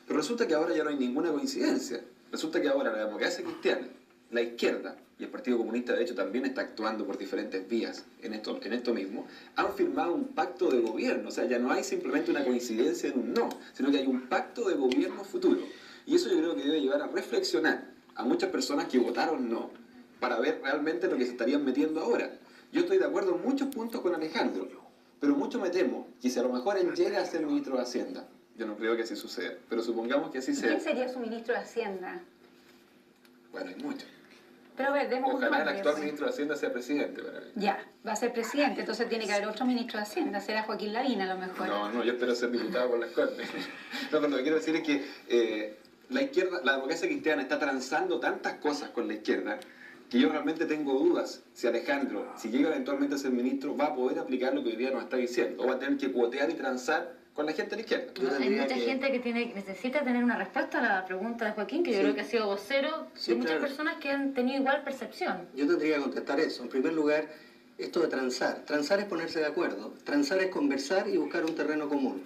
Pero resulta que ahora ya no hay ninguna coincidencia. Resulta que ahora la democracia cristiana, la izquierda y el Partido Comunista, de hecho, también está actuando por diferentes vías en esto mismo, han firmado un pacto de gobierno. O sea, ya no hay simplemente una coincidencia en un no, sino que hay un pacto de gobierno futuro. Y eso yo creo que debe llevar a reflexionar a muchas personas que votaron no, para ver realmente lo que se estarían metiendo ahora. Yo estoy de acuerdo en muchos puntos con Alejandro, pero mucho me temo que si a lo mejor él llega a ser ministro de Hacienda, yo no creo que así suceda, pero supongamos que así sea. ¿Quién sería su ministro de Hacienda? Bueno, hay muchos. Pero a ver, demos un Ojalá el nombre. actual ministro de Hacienda sea presidente para mí. Ya, va a ser presidente, entonces tiene que haber otro ministro de Hacienda, será Joaquín Lavín a lo mejor. No, yo espero ser diputado por las Cortes. No, pero lo que quiero decir es que la izquierda, la democracia cristiana está transando tantas cosas con la izquierda que yo realmente tengo dudas si Alejandro, si llega eventualmente a ser ministro, va a poder aplicar lo que hoy día nos está diciendo, o va a tener que cuotear y transar con la gente de la izquierda. Yo Hay tendría mucha que- gente que necesita tener una respuesta a la pregunta de Joaquín, que yo Sí. creo que ha sido vocero Sí, de muchas claro. personas que han tenido igual percepción. Yo tendría que contestar eso. En primer lugar, esto de transar. Transar es ponerse de acuerdo. Transar es conversar y buscar un terreno común.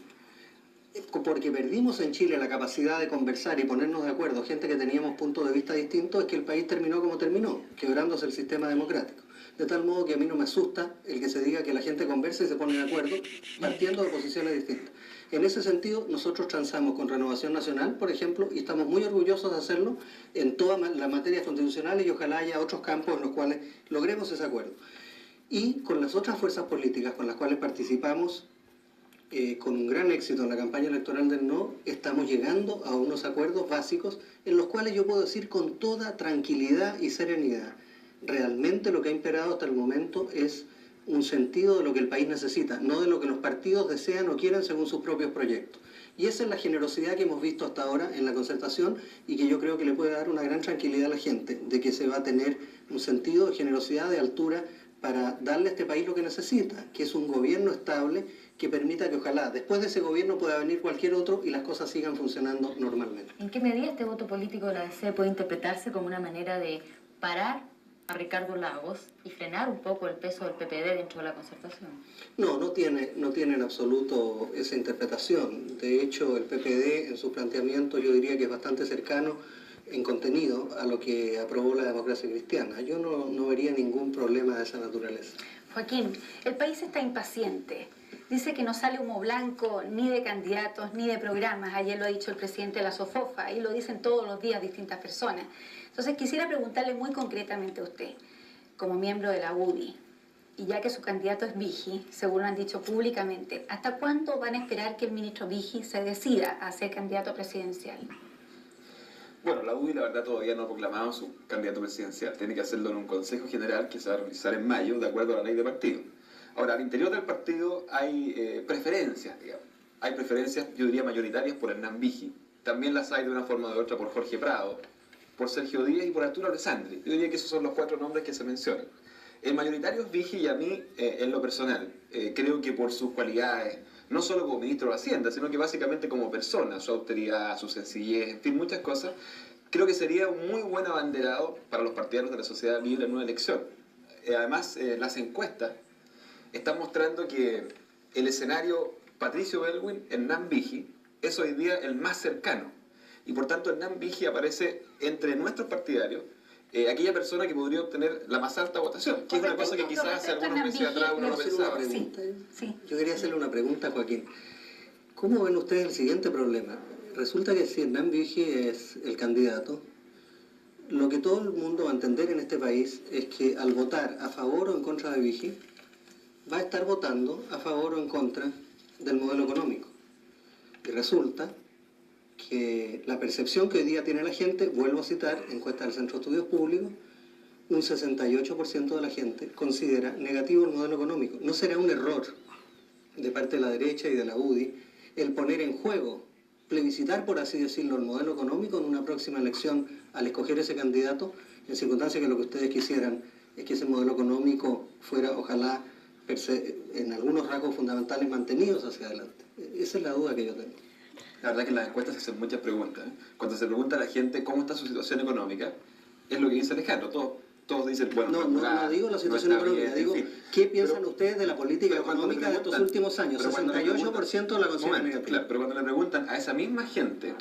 Porque perdimos en Chile la capacidad de conversar y ponernos de acuerdo, gente que teníamos puntos de vista distintos, es que el país terminó como terminó, quebrándose el sistema democrático. De tal modo que a mí no me asusta el que se diga que la gente conversa y se pone de acuerdo, partiendo de posiciones distintas. En ese sentido, nosotros transamos con Renovación Nacional, por ejemplo, y estamos muy orgullosos de hacerlo en todas las materias constitucionales y ojalá haya otros campos en los cuales logremos ese acuerdo. Y con las otras fuerzas políticas con las cuales participamos, con un gran éxito en la campaña electoral del no, estamos llegando a unos acuerdos básicos en los cuales yo puedo decir con toda tranquilidad y serenidad, realmente lo que ha imperado hasta el momento es un sentido de lo que el país necesita, no de lo que los partidos desean o quieren según sus propios proyectos. Y esa es la generosidad que hemos visto hasta ahora en la concertación y que yo creo que le puede dar una gran tranquilidad a la gente, de que se va a tener un sentido de generosidad, de altura, para darle a este país lo que necesita, que es un gobierno estable que permita que ojalá después de ese gobierno pueda venir cualquier otro y las cosas sigan funcionando normalmente. ¿En qué medida este voto político de la DC puede interpretarse como una manera de parar a Ricardo Lagos y frenar un poco el peso del PPD dentro de la concertación? No tiene en absoluto esa interpretación. De hecho, el PPD en su planteamiento yo diría que es bastante cercano en contenido a lo que aprobó la democracia cristiana. Yo no vería ningún problema de esa naturaleza. Joaquín, el país está impaciente. Dice que no sale humo blanco ni de candidatos ni de programas. Ayer lo ha dicho el presidente de la SOFOFA y lo dicen todos los días distintas personas. Entonces quisiera preguntarle muy concretamente a usted, como miembro de la UDI, y ya que su candidato es Vigi, según lo han dicho públicamente, ¿hasta cuándo van a esperar que el ministro Vigi se decida a ser candidato presidencial? Bueno, la UDI la verdad todavía no ha proclamado su candidato presidencial. Tiene que hacerlo en un consejo general que se va a realizar en mayo, de acuerdo a la ley de partido. Ahora, al interior del partido hay preferencias, digamos. Hay preferencias, yo diría, mayoritarias por Hernán Vigi. También las hay de una forma o de otra por Jorge Prado, por Sergio Díaz y por Arturo Alessandri. Yo diría que esos son los 4 nombres que se mencionan. El mayoritario es Vigi y a mí, en lo personal, creo que por sus cualidades, no solo como ministro de Hacienda, sino que básicamente como persona, su austeridad, su sencillez, en fin, muchas cosas, creo que sería un muy buen abanderado para los partidarios de la sociedad libre en una elección. Además, las encuestas están mostrando que el escenario Patricio Aylwin, Hernán Vigi, es hoy día el más cercano. Y por tanto, Hernán Vigi aparece entre nuestros partidarios aquella persona que podría obtener la más alta votación, que es una cosa que quizás hace algunos meses atrás uno no pensaba. Sí. Yo quería hacerle una pregunta, Joaquín. ¿Cómo ven ustedes el siguiente problema? Resulta que si Hernán Vigi es el candidato, lo que todo el mundo va a entender en este país es que al votar a favor o en contra de Vigi, va a estar votando a favor o en contra del modelo económico. Y resulta que la percepción que hoy día tiene la gente, vuelvo a citar, encuesta del Centro de Estudios Públicos, un 68% de la gente considera negativo el modelo económico. ¿No será un error de parte de la derecha y de la UDI el poner en juego, plebiscitar, por así decirlo, el modelo económico en una próxima elección al escoger ese candidato, en circunstancias que lo que ustedes quisieran es que ese modelo económico fuera, ojalá, en algunos rasgos fundamentales mantenidos hacia adelante? Esa es la duda que yo tengo. La verdad es que en las encuestas se hacen muchas preguntas. Cuando se pregunta a la gente cómo está su situación económica, es lo que dice Alejandro. Todos dicen, bueno, no digo la situación económica, digo, en fin, ¿qué piensan ustedes de la política económica de estos últimos años? 68% la consideran negativa. Claro, pero cuando le preguntan a esa misma gente,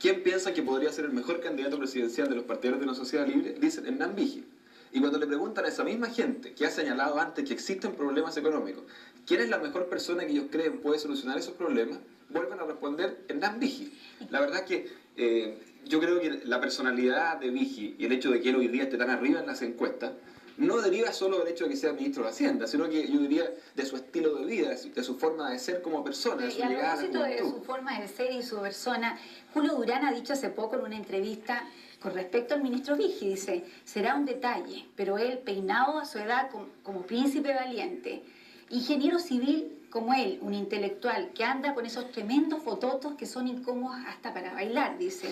¿quién piensa que podría ser el mejor candidato presidencial de los partidarios de una sociedad libre? Dicen Hernán Vigi. Y cuando le preguntan a esa misma gente que ha señalado antes que existen problemas económicos, ¿quién es la mejor persona que ellos creen puede solucionar esos problemas? Vuelven a responder Hernán Vigi. La verdad es que yo creo que la personalidad de Vigi y el hecho de que él hoy día esté tan arriba en las encuestas no deriva solo del hecho de que sea ministro de Hacienda, sino que yo diría de su estilo de vida, de su forma de ser como persona, de su llegada a la propósito de juventud. su forma de ser y su persona, Julio Durán ha dicho hace poco en una entrevista con respecto al ministro Vigi, dice, será un detalle, pero él, peinado a su edad como príncipe valiente, ingeniero civil como él, un intelectual que anda con esos tremendos fototos que son incómodos hasta para bailar, dice.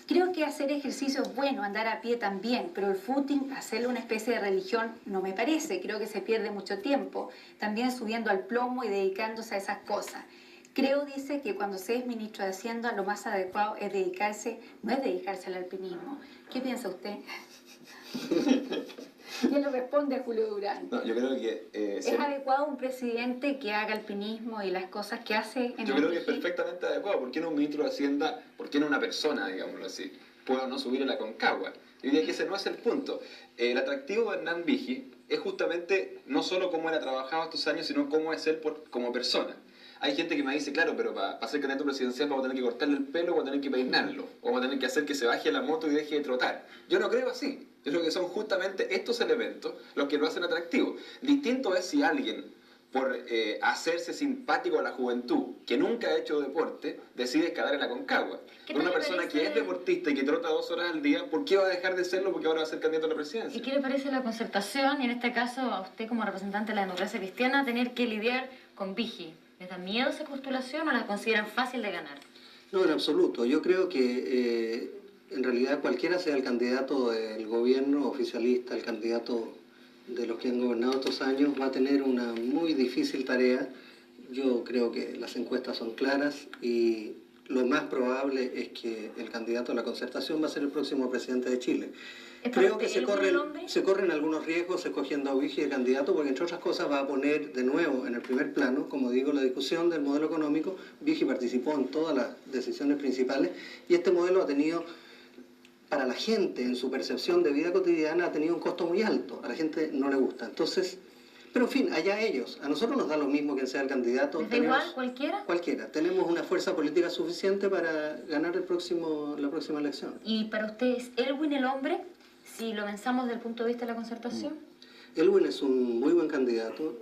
Creo que hacer ejercicio es bueno, andar a pie también, pero el footing, hacerlo una especie de religión, no me parece. Creo que se pierde mucho tiempo, también subiendo al plomo y dedicándose a esas cosas. Creo, dice, que cuando se es ministro de Hacienda, lo más adecuado es dedicarse, no es dedicarse al alpinismo. ¿Qué piensa usted? ¿Quién lo responde a Julio Durán? No, yo creo que... ¿Es adecuado un presidente que haga alpinismo y las cosas que hace en Yo creo que es perfectamente adecuado. ¿Por qué no un ministro de Hacienda? ¿Por qué no una persona, digámoslo así? Puedo no subir a la Concagua. Yo diría que ese no es el punto. El atractivo de Hernán Vigi es justamente no solo cómo él ha trabajado estos años, sino cómo es él como persona. Hay gente que me dice, claro, pero para ser candidato presidencial vamos a tener que cortarle el pelo, vamos a tener que peinarlo, o vamos a tener que hacer que se baje a la moto y deje de trotar. Yo no creo así. Yo creo que son justamente estos elementos los que lo hacen atractivo. Distinto es si alguien, por hacerse simpático a la juventud, que nunca ha hecho deporte, decide escalar en la Concagua. Una persona que es deportista y que trota 2 horas al día, ¿por qué va a dejar de serlo? Porque ahora va a ser candidato a la presidencia. ¿Y qué le parece la concertación y en este caso a usted como representante de la democracia cristiana tener que lidiar con Vigi? ¿Les da miedo esa postulación o la consideran fácil de ganar? No, en absoluto. Yo creo que en realidad cualquiera sea el candidato del gobierno oficialista, el candidato de los que han gobernado estos años, va a tener una muy difícil tarea. Yo creo que las encuestas son claras y lo más probable es que el candidato a la concertación va a ser el próximo presidente de Chile. Creo que se corren algunos riesgos escogiendo a Vigi de candidato porque, entre otras cosas, va a poner de nuevo en el primer plano, como digo, la discusión del modelo económico. Vigi participó en todas las decisiones principales y este modelo ha tenido, para la gente, en su percepción de vida cotidiana, ha tenido un costo muy alto. A la gente no le gusta. Entonces, pero en fin, allá ellos. A nosotros nos da lo mismo quien sea el candidato. ¿Les da igual cualquiera? Cualquiera. Tenemos una fuerza política suficiente para ganar la próxima elección. ¿Y para usted es Elwin el hombre, si lo pensamos desde el punto de vista de la concertación? Elwin es un muy buen candidato.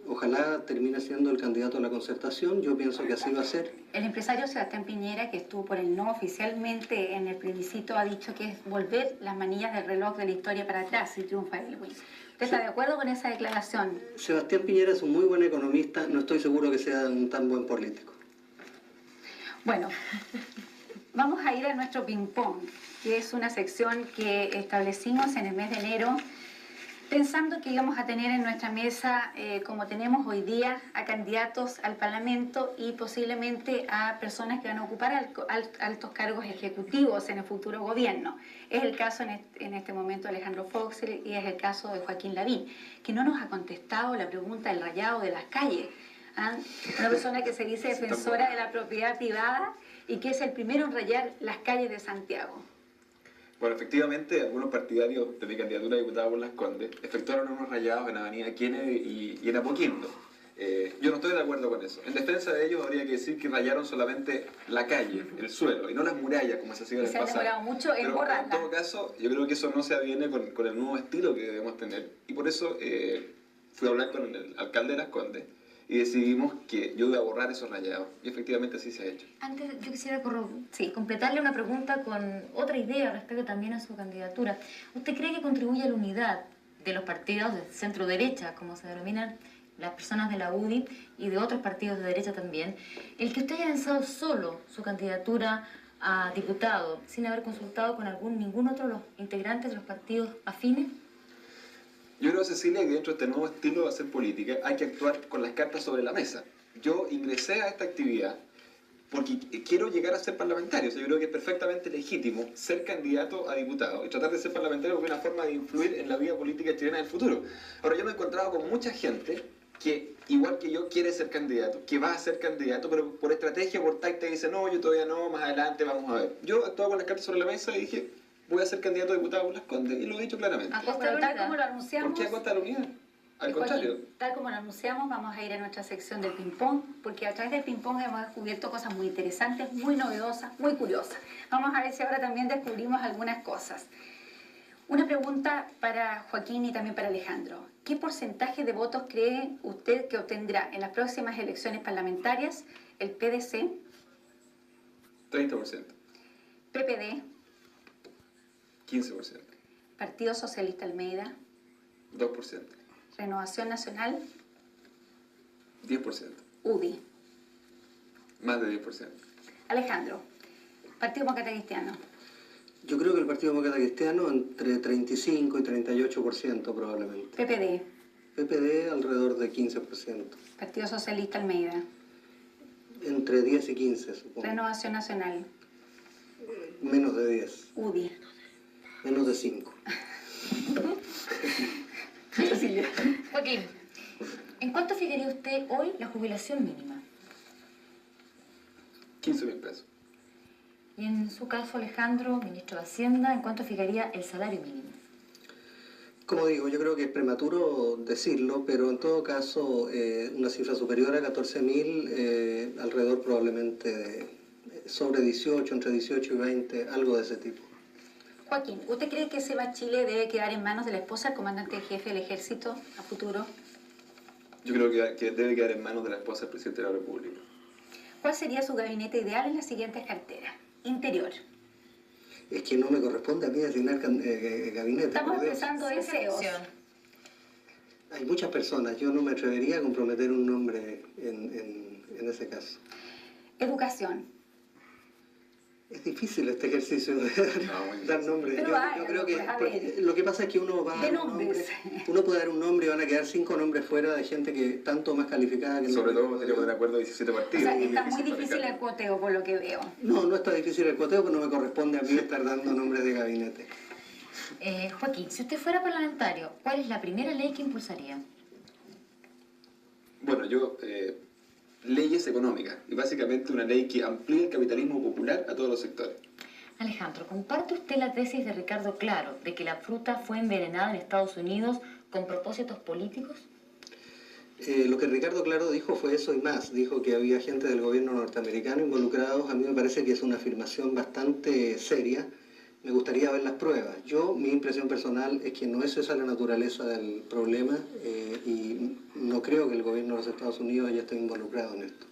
Ojalá termine siendo el candidato a la concertación. Yo pienso que así va a ser. El empresario Sebastián Piñera, que estuvo por el no oficialmente en el plebiscito, ha dicho que es volver las manillas del reloj de la historia para atrás si triunfa Elwin. ¿Usted está de acuerdo con esa declaración? Sebastián Piñera es un muy buen economista. No estoy seguro que sea un tan buen político. Bueno, vamos a ir a nuestro ping-pong, que es una sección que establecimos en el mes de enero, pensando que íbamos a tener en nuestra mesa, como tenemos hoy día, a candidatos al Parlamento y posiblemente a personas que van a ocupar altos cargos ejecutivos en el futuro gobierno. Es el caso en este momento de Alejandro Foxel y es el caso de Joaquín Lavín, que no nos ha contestado la pregunta del rayado de las calles. Una persona que se dice defensora de la propiedad privada y que es el primero en rayar las calles de Santiago. Bueno, efectivamente, algunos partidarios de mi candidatura a diputado por Las Condes efectuaron unos rayados en Avenida Kennedy y en Apoquindo. Yo no estoy de acuerdo con eso. En defensa de ellos habría que decir que rayaron solamente la calle, el suelo, y no las murallas como se hacía en el se han pasado. demorado mucho en Pero borrarla. en todo caso, yo creo que eso no se aviene con el nuevo estilo que debemos tener. Y por eso fui a hablar con el alcalde de Las Condes y decidimos que yo iba a borrar esos rayados. Y efectivamente así se ha hecho. Antes, yo quisiera completarle una pregunta con otra idea respecto también a su candidatura. ¿Usted cree que contribuye a la unidad de los partidos de centro-derecha, como se denominan las personas de la UDI y de otros partidos de derecha también, el que usted haya lanzado solo su candidatura a diputado sin haber consultado con ningún otro de los integrantes de los partidos afines? Yo creo, Cecilia, que dentro de este nuevo estilo de hacer política hay que actuar con las cartas sobre la mesa. Yo ingresé a esta actividad porque quiero llegar a ser parlamentario. O sea, yo creo que es perfectamente legítimo ser candidato a diputado y tratar de ser parlamentario porque es una forma de influir en la vida política chilena del futuro. Ahora, yo me he encontrado con mucha gente que, igual que yo, quiere ser candidato, que va a ser candidato, pero por estrategia, por táctica, dice, no, yo todavía no, más adelante, vamos a ver. Yo actuaba con las cartas sobre la mesa y dije, voy a ser candidato a diputado por Las Condes, y lo he dicho claramente. Pero tal como lo anunciamos, ¿Por qué a costa de la unidad? Al Joaquín, contrario. tal como lo anunciamos, vamos a ir a nuestra sección del ping-pong, porque a través del ping-pong hemos descubierto cosas muy interesantes, muy novedosas, muy curiosas. Vamos a ver si ahora también descubrimos algunas cosas. Una pregunta para Joaquín y también para Alejandro. ¿Qué porcentaje de votos cree usted que obtendrá en las próximas elecciones parlamentarias el PDC, 30%, PPD, 15%, Partido Socialista Almeida, 2%, Renovación Nacional, 10%, UDI? más de 10%. Alejandro, Partido Demócrata Cristiano, Yo creo que el Partido Demócrata Cristiano entre 35 y 38% probablemente. PPD, PPD alrededor de 15%. Partido Socialista Almeida, Entre 10 y 15, supongo. Renovación Nacional, Menos de 10. UDI. Menos de 5. Cecilia. Joaquín, ¿en cuánto fijaría usted hoy la jubilación mínima? 15.000 pesos. Y en su caso, Alejandro, ministro de Hacienda, ¿en cuánto fijaría el salario mínimo? Como digo, yo creo que es prematuro decirlo, pero en todo caso una cifra superior a 14.000, alrededor probablemente sobre 18, entre 18 y 20, algo de ese tipo. Joaquín, ¿usted cree que ese Chile debe quedar en manos de la esposa del comandante en jefe del ejército a futuro? Yo creo que debe quedar en manos de la esposa del presidente de la República. ¿Cuál sería su gabinete ideal en las siguientes carteras? Interior. Es que no me corresponde a mí designar gabinete. Estamos por Dios. expresando deseos. Hay muchas personas, yo no me atrevería a comprometer un nombre en ese caso. Educación. Es difícil este ejercicio de dar nombres. Pero Yo hágalo, creo que pues, a ver. lo que pasa es que uno va a De dar un nombre, nombres. uno puede dar un nombre y van a quedar 5 nombres fuera de gente que tanto más calificada que el Sobre nombre. todo sería poner de acuerdo 17 O partidos. sea, muy está muy para difícil el dejarlo. cuoteo por lo que veo. No está difícil el coteo, pero no me corresponde a mí estar dando nombres de gabinete. Joaquín, si usted fuera parlamentario, ¿cuál es la primera ley que impulsaría? Bueno, yo... leyes económicas, y básicamente una ley que amplíe el capitalismo popular a todos los sectores. Alejandro, ¿comparte usted la tesis de Ricardo Claro de que la fruta fue envenenada en Estados Unidos con propósitos políticos? Lo que Ricardo Claro dijo fue eso y más. Dijo que había gente del gobierno norteamericano involucrados. A mí me parece que es una afirmación bastante seria. Me gustaría ver las pruebas. Mi impresión personal es que no es esa la naturaleza del problema y no creo que el gobierno de los Estados Unidos ya esté involucrado en esto.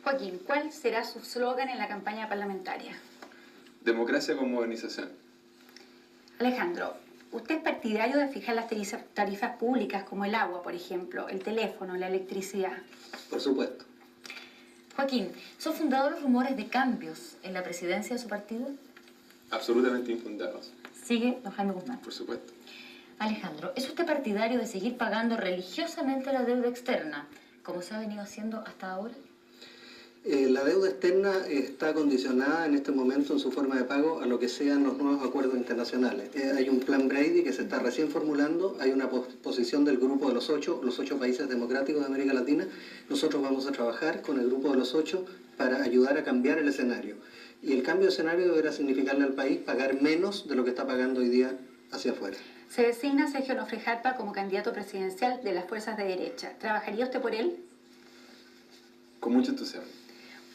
Joaquín, ¿cuál será su slogan en la campaña parlamentaria? Democracia con modernización. Alejandro, ¿usted es partidario de fijar las tarifas públicas como el agua, por ejemplo, el teléfono, la electricidad? Por supuesto. Joaquín, ¿son fundados los rumores de cambios en la presidencia de su partido? Absolutamente infundados, Sigue don Jaime Guzmán. por supuesto. Alejandro, ¿es usted partidario de seguir pagando religiosamente la deuda externa, como se ha venido haciendo hasta ahora? La deuda externa está condicionada en este momento en su forma de pago a lo que sean los nuevos acuerdos internacionales. Hay un plan Brady que se está recién formulando, hay una posición del grupo de los 8 países democráticos de América Latina. Nosotros vamos a trabajar con el grupo de los 8 para ayudar a cambiar el escenario. Y el cambio de escenario deberá significarle al país pagar menos de lo que está pagando hoy día hacia afuera. Se designa a Sergio Onofre Jarpa como candidato presidencial de las fuerzas de derecha. ¿Trabajaría usted por él? Con mucho entusiasmo.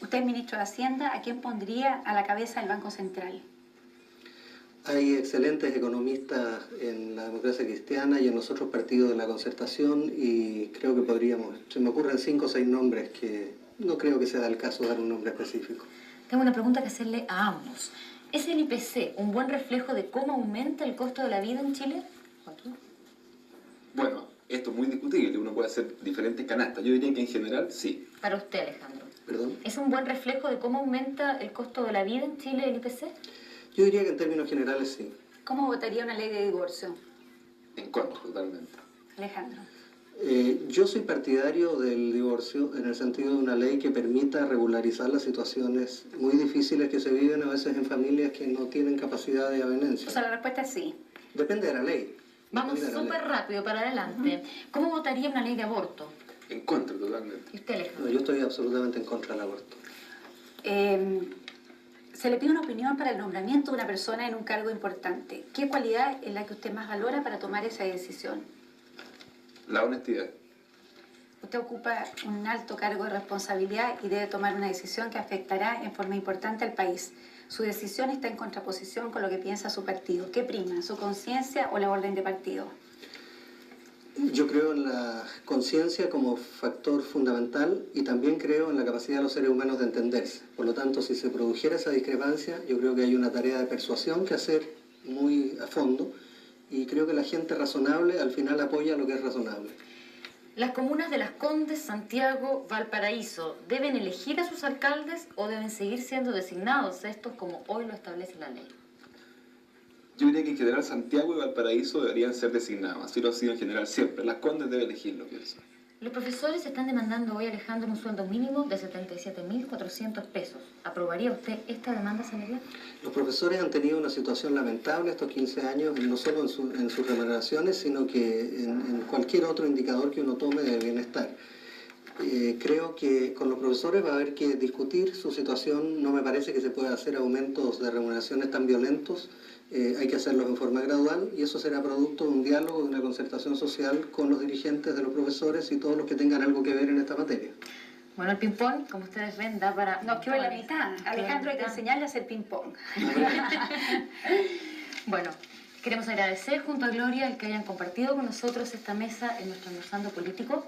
Usted es ministro de Hacienda. ¿A quién pondría a la cabeza del Banco Central? Hay excelentes economistas en la democracia cristiana y en los otros partidos de la concertación y creo que podríamos, se me ocurren 5 o 6 nombres que no creo que sea el caso dar un nombre específico. Tengo una pregunta que hacerle a ambos. ¿Es el IPC un buen reflejo de cómo aumenta el costo de la vida en Chile, Joaquín? Bueno, esto es muy discutible, uno puede hacer diferentes canastas. Yo diría que en general sí. Para usted, Alejandro. ¿Perdón? ¿Es un buen reflejo de cómo aumenta el costo de la vida en Chile, el IPC? Yo diría que en términos generales sí. ¿Cómo votaría una ley de divorcio? En contra, totalmente. Alejandro. Yo soy partidario del divorcio en el sentido de una ley que permita regularizar las situaciones muy difíciles que se viven a veces en familias que no tienen capacidad de O avenencia. sea, la respuesta es sí. Depende de la ley. Vamos Depende de la súper ley. rápido para adelante. ¿Cómo votaría una ley de aborto? En contra, totalmente. ¿Y usted, No, Alejandro? yo estoy absolutamente en contra del aborto. Se le pide una opinión para el nombramiento de una persona en un cargo importante. ¿Qué cualidad es la que usted más valora para tomar esa decisión? La honestidad. Usted ocupa un alto cargo de responsabilidad y debe tomar una decisión que afectará en forma importante al país. Su decisión está en contraposición con lo que piensa su partido. ¿Qué prima, su conciencia o la orden de partido? Yo creo en la conciencia como factor fundamental y también creo en la capacidad de los seres humanos de entenderse. Por lo tanto, si se produjera esa discrepancia, yo creo que hay una tarea de persuasión que hacer muy a fondo y creo que la gente razonable al final apoya lo que es razonable. Las comunas de Las Condes, Santiago, Valparaíso, ¿deben elegir a sus alcaldes o deben seguir siendo designados estos como hoy lo establece la ley? Yo diría que en general Santiago y Valparaíso deberían ser designados. Así lo ha sido en general siempre. Las Condes deben elegirlo, pienso. Los profesores están demandando hoy, Alejandro, un sueldo mínimo de 77.400 pesos. ¿Aprobaría usted esta demanda salarial? Los profesores han tenido una situación lamentable estos 15 años, no solo en sus remuneraciones, sino que en cualquier otro indicador que uno tome de bienestar. Creo que con los profesores va a haber que discutir su situación. No me parece que se pueda hacer aumentos de remuneraciones tan violentos. Hay que hacerlos en forma gradual y eso será producto de un diálogo, de una concertación social con los dirigentes de los profesores y todos los que tengan algo que ver en esta materia. Bueno, el ping-pong, como ustedes ven, da para... Nos quedó en la mitad. Alejandro, hay que enseñarle a hacer ping-pong. Bueno, queremos agradecer junto a Gloria el que hayan compartido con nosotros esta mesa en nuestro Almorzando Político.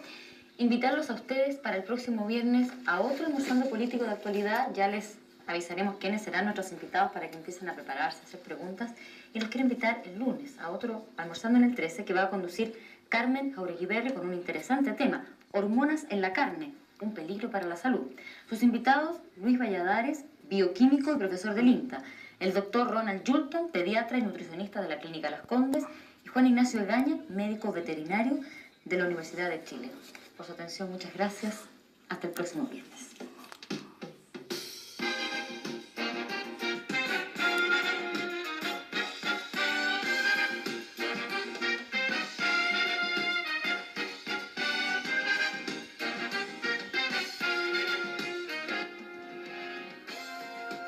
Invitarlos a ustedes para el próximo viernes a otro Almorzando Político de actualidad. Ya les avisaremos quiénes serán nuestros invitados para que empiecen a prepararse, a hacer preguntas. Y los quiero invitar el lunes a otro Almorzando en el 13 que va a conducir Carmen Jauregui con un interesante tema, hormonas en la carne, un peligro para la salud. Sus invitados, Luis Valladares, bioquímico y profesor del INTA, el doctor Ronald Yulton, pediatra y nutricionista de la Clínica Las Condes, y Juan Ignacio Egaña, médico veterinario de la Universidad de Chile. Por su atención, muchas gracias. Hasta el próximo viernes.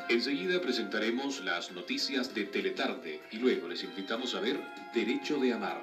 Enseguida presentaremos las noticias de Teletarde y luego les invitamos a ver Derecho de Amar.